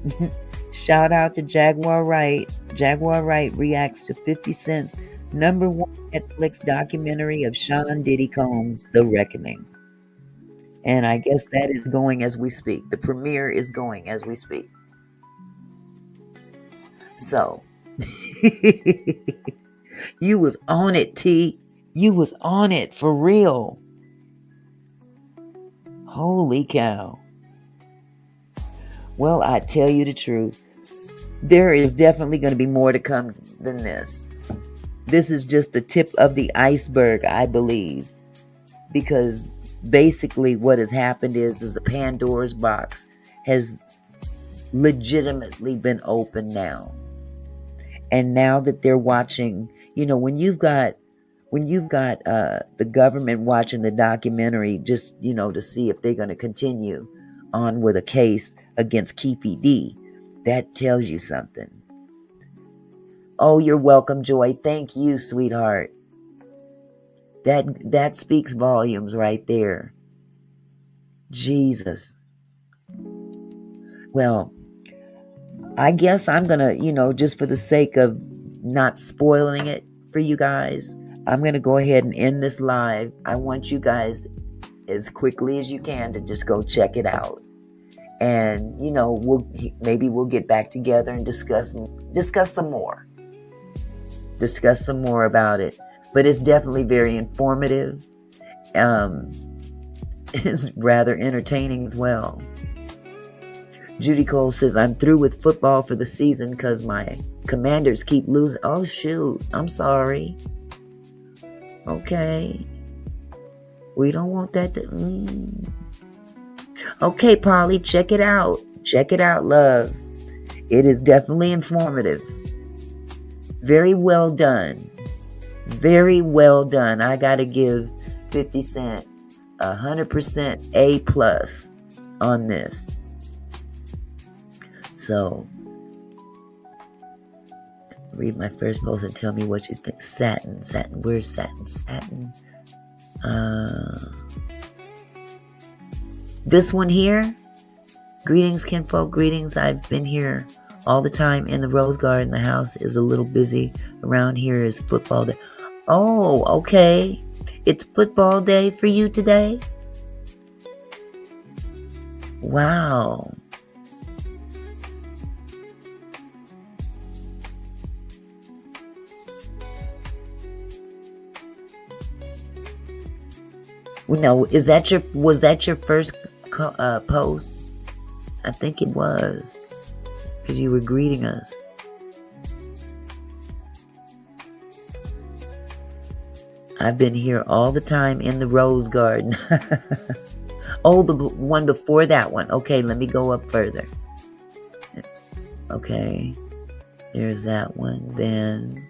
Shout out to Jaguar Wright. Jaguar Wright reacts to 50 Cent's #1 Netflix documentary of Sean Diddy Combs, The Reckoning. And I guess that is going as we speak. The premiere is going as we speak. So, you was on it, T. You was on it for real. Holy cow. Well, I tell you the truth. There is definitely going to be more to come than this. This is just the tip of the iceberg, I believe. Because basically what has happened is a Pandora's box has legitimately been opened now. And now that they're watching, when you've got the government watching the documentary just, to see if they're going to continue on with a case against Keefe D, that tells you something. Oh, you're welcome, Joy. Thank you, sweetheart. That speaks volumes right there. Jesus. Well, I guess I'm going to, just for the sake of not spoiling it for you guys, I'm going to go ahead and end this live. I want you guys as quickly as you can to just go check it out. And, we'll get back together and discuss some more. Discuss some more about it. But it's definitely very informative. It's rather entertaining as well. Judy Cole says, I'm through with football for the season because my Commanders keep losing. Oh, shoot. I'm sorry. Okay. We don't want that to... Okay, Polly, check it out. Check it out, love. It is definitely informative. Very well done. Very well done. I got to give 50 Cent 100% A plus on this. So, read my first post and tell me what you think. Satin. Where's Satin? This one here. Greetings, kinfolk. Greetings. I've been here all the time in the Rose Garden. The house is a little busy. Around here is football day. Oh, okay. It's football day for you today? Wow. Now, was that your first post? I think it was, because you were greeting us. I've been here all the time in the Rose Garden. Oh, the one before that one. Okay, let me go up further. Okay, there's that one. Then,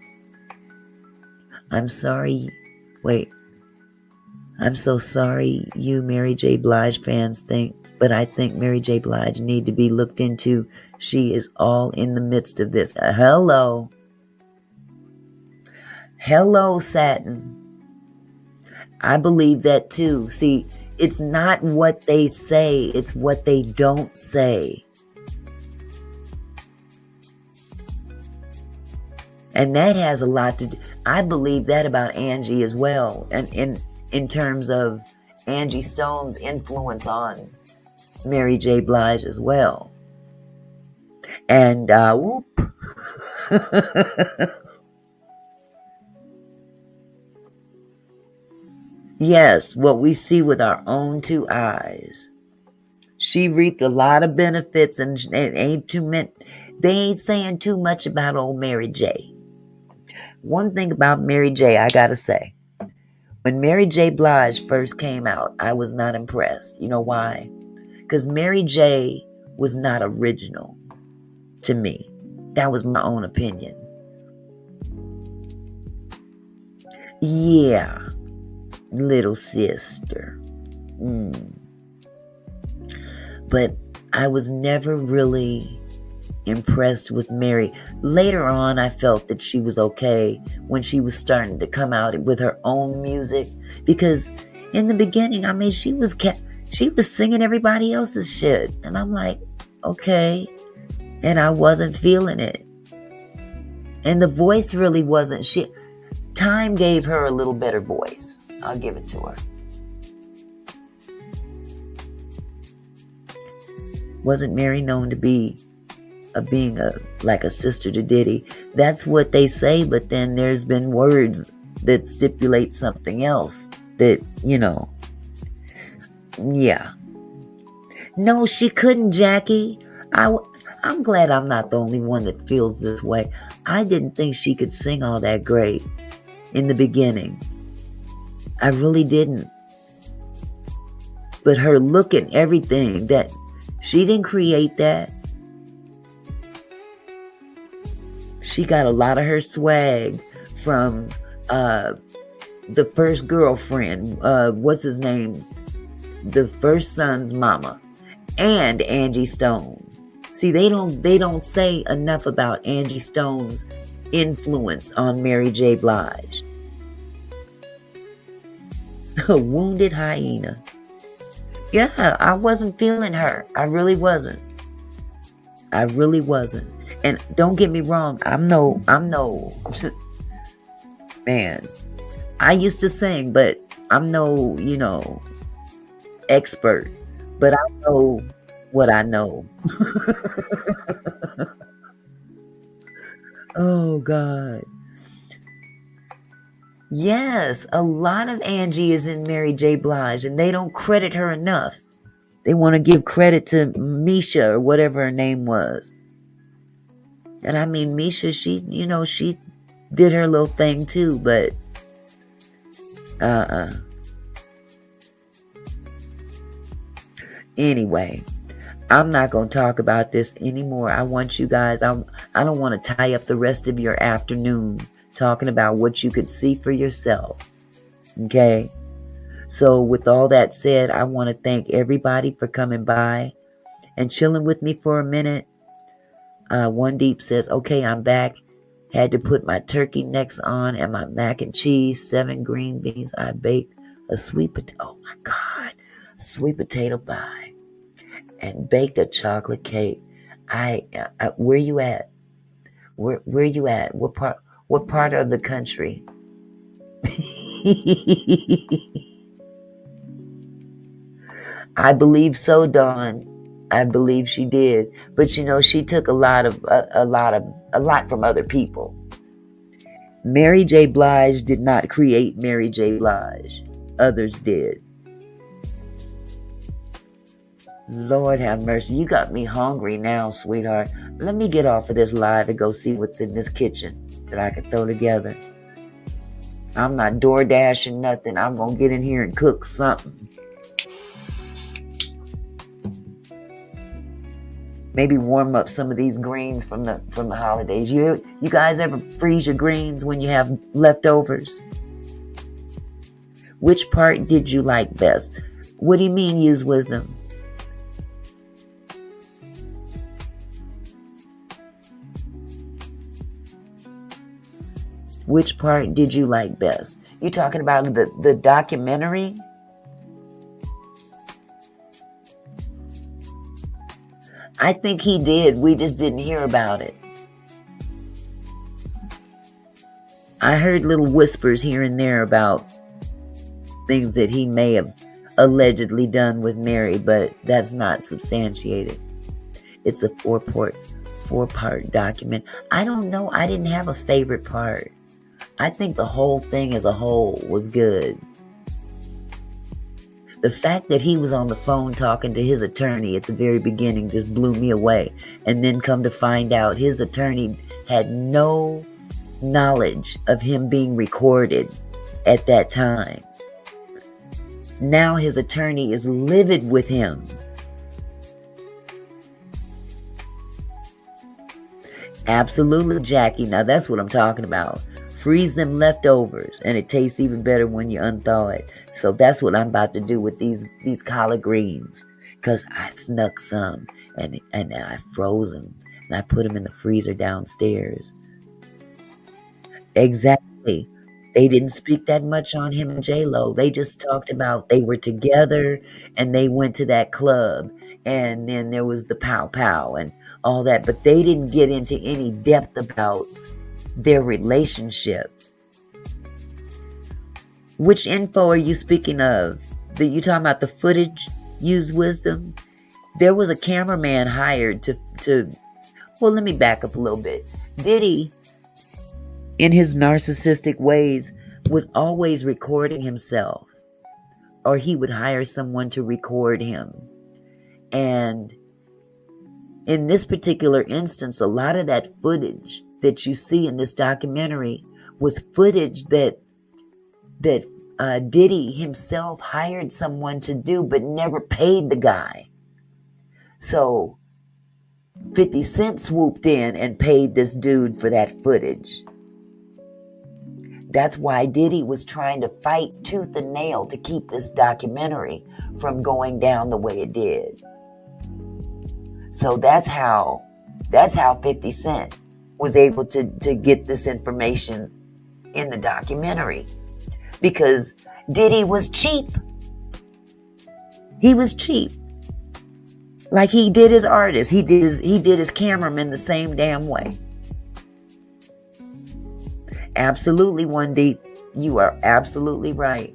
I'm sorry. Wait. I'm so sorry you Mary J. Blige fans think, but I think Mary J. Blige need to be looked into. She is all in the midst of this. Hello. Hello, Satin. I believe that too. See, it's not what they say, it's what they don't say. And that has a lot to do. I believe that about Angie as well. And in terms of Angie Stone's influence on Mary J. Blige as well. And whoop. Yes, what we see with our own two eyes. She reaped a lot of benefits, and they ain't saying too much about old Mary J. One thing about Mary J. I gotta say, when Mary J. Blige first came out, I was not impressed. You know why? Because Mary J. was not original to me. That was my own opinion. Yeah, little sister. But I was never really impressed with Mary. Later on, I felt that she was okay when she was starting to come out with her own music, because in the beginning, I mean, she was singing everybody else's shit, and I'm like, okay, and I wasn't feeling it, and the voice really wasn't. Time gave her a little better voice. I'll give it to her. Wasn't Mary known to be being like a sister to Diddy? That's what they say, but then there's been words that stipulate something else that, yeah. No, she couldn't, Jackie. I'm glad I'm not the only one that feels this way. I didn't think she could sing all that great in the beginning. I really didn't. But her look and everything, that she didn't create that. She got a lot of her swag from the first girlfriend, what's his name? The first son's mama, and Angie Stone. See, they don't say enough about Angie Stone's influence on Mary J. Blige. A wounded hyena. Yeah, I wasn't feeling her. I really wasn't. And don't get me wrong, I'm no man. I used to sing, but I'm no, expert. But I know what I know. Oh God. Yes, a lot of Angie is in Mary J. Blige, and they don't credit her enough. They want to give credit to Misha or whatever her name was. And I mean, Misha, she did her little thing too, but anyway, I'm not going to talk about this anymore. I want you guys, I don't want to tie up the rest of your afternoon talking about what you could see for yourself. Okay? So with all that said, I want to thank everybody for coming by and chilling with me for a minute. One Deep says, okay, I'm back. Had to put my turkey necks on and my mac and cheese, 7 green beans. I baked a sweet potato. Oh my God. Sweet potato pie. And baked a chocolate cake. Where you at? Where you at? What part of the country? I believe so, Dawn. I believe she did. But she took a lot from other people. Mary J. Blige did not create Mary J. Blige. Others did. Lord have mercy. You got me hungry now, sweetheart. Let me get off of this live and go see what's in this kitchen that I can throw together. I'm not door dashing nothing. I'm going to get in here and cook something. Maybe warm up some of these greens from the holidays. You guys ever freeze your greens when you have leftovers? Which part did you like best? What do you mean use wisdom? Which part did you like best? You talking about the documentary? I think he did. We just didn't hear about it. I heard little whispers here and there about things that he may have allegedly done with Mary, but that's not substantiated. It's a four-part document. I don't know. I didn't have a favorite part. I think the whole thing as a whole was good. The fact that he was on the phone talking to his attorney at the very beginning just blew me away. And then come to find out his attorney had no knowledge of him being recorded at that time. Now his attorney is livid with him. Absolutely, Jackie. Now that's what I'm talking about. Freeze them leftovers, and it tastes even better when you unthaw it. So that's what I'm about to do with these collard greens, because I snuck some and I froze them and I put them in the freezer downstairs. Exactly. They didn't speak that much on him and J-Lo. They just talked about they were together and they went to that club, and then there was the pow pow and all that, but they didn't get into any depth about their relationship. Which info are you speaking of? You talking about the footage? Use wisdom? There was a cameraman hired to well, let me back up a little bit. Diddy, in his narcissistic ways, was always recording himself, or he would hire someone to record him. And in this particular instance, a lot of that footage that you see in this documentary was footage that Diddy himself hired someone to do, but never paid the guy. So 50 Cent swooped in and paid this dude for that footage. That's why Diddy was trying to fight tooth and nail to keep this documentary from going down the way it did. So that's how 50 Cent was able to get this information in the documentary, because Diddy was cheap. He was cheap. Like he did his artists. He did his cameraman the same damn way. Absolutely, One Deep. You are absolutely right.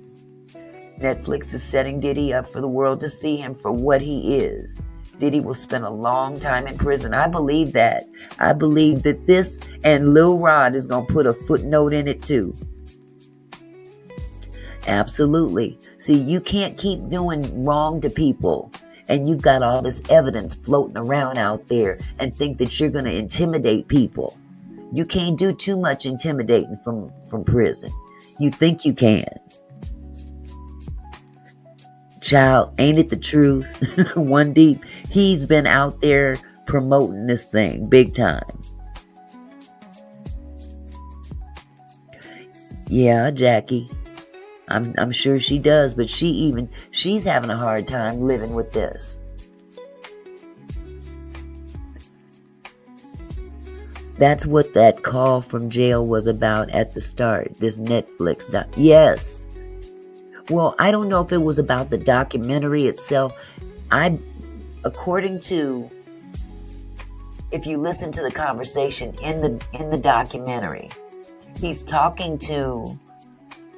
Netflix is setting Diddy up for the world to see him for what he is. Diddy will spend a long time in prison. I believe that. I believe that this and Lil Rod is going to put a footnote in it too. Absolutely. See, you can't keep doing wrong to people and you've got all this evidence floating around out there and think that you're going to intimidate people. You can't do too much intimidating from prison. You think you can. Child, ain't it the truth? One Deep, he's been out there promoting this thing big time. Yeah, Jackie. I'm sure she does, but she's having a hard time living with this. That's what that call from jail was about at the start. This Netflix yes. Well, I don't know if it was about the documentary itself. According to, if you listen to the conversation in the documentary, he's talking to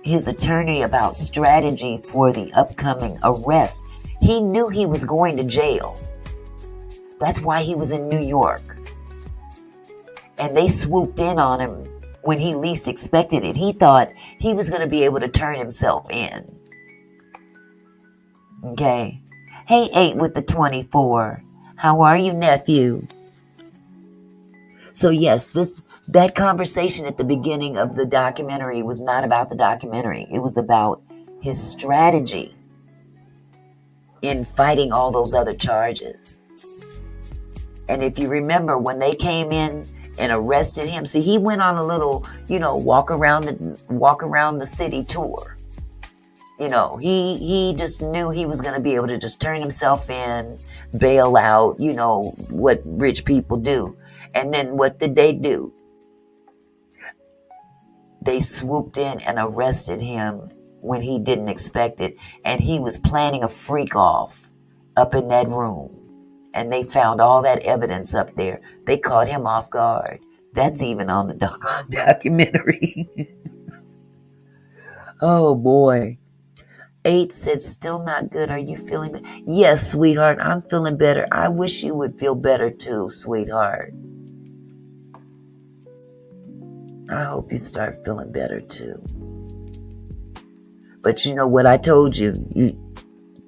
his attorney about strategy for the upcoming arrest. He knew he was going to jail. That's why he was in New York. And they swooped in on him when he least expected it. He thought he was going to be able to turn himself in. Okay. Hey, 8 with the 24. How are you, nephew? So yes, that conversation at the beginning of the documentary was not about the documentary. It was about his strategy in fighting all those other charges. And if you remember, when they came in and arrested him, see, he went on a little, walk around the city tour. He just knew he was going to be able to just turn himself in, bail out, what rich people do. And then what did they do? They swooped in and arrested him when he didn't expect it. And he was planning a freak off up in that room. And they found all that evidence up there. They caught him off guard. That's even on the documentary. Oh, boy. 8 said, still not good. Are you feeling better? Yes, sweetheart, I'm feeling better. I wish you would feel better too, sweetheart. I hope you start feeling better too. But you know what I told you?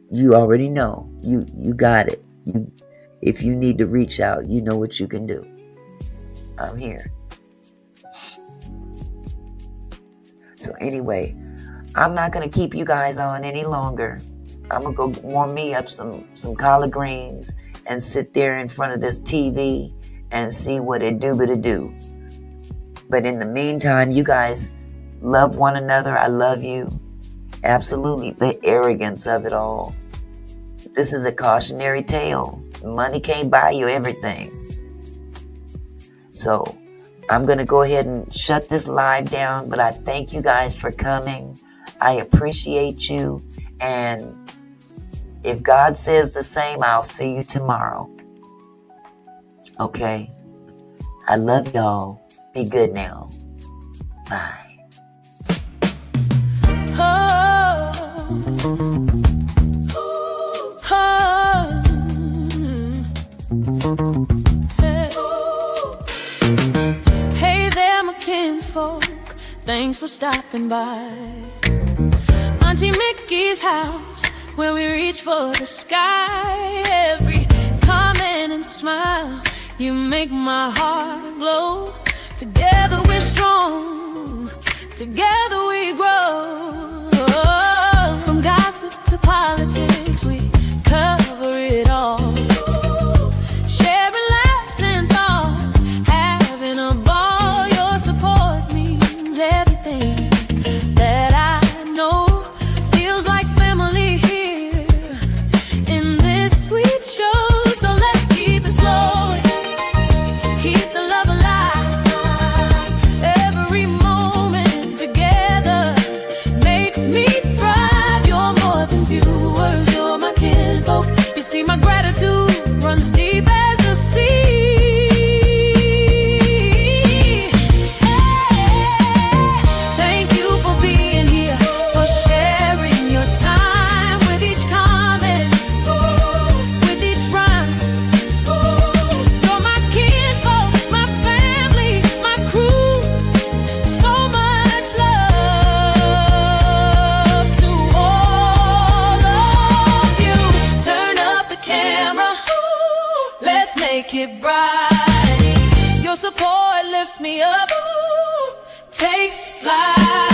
You already know. You got it. If you need to reach out, you know what you can do. I'm here. So anyway, I'm not going to keep you guys on any longer. I'm going to go warm me up some collard greens and sit there in front of this TV and see what it do. But in the meantime, you guys love one another. I love you. Absolutely. The arrogance of it all. This is a cautionary tale. Money can't buy you everything. So I'm going to go ahead and shut this live down. But I thank you guys for coming. I appreciate you. And if God says the same, I'll see you tomorrow. Okay? I love y'all. Be good now. Bye. Hey there, my kinfolk. Thanks for stopping by. Auntie Mickey's house, where we reach for the sky. Every comment and smile, you make my heart glow. Together we're strong, together we grow. From gossip to politics, we cover it all. Sharing laughs and thoughts, having a ball. Your support means everything that I know. Feels like family here in this sweet show. So let's keep it flowing, keep the love alive. Every moment together lifts me up, takes flight.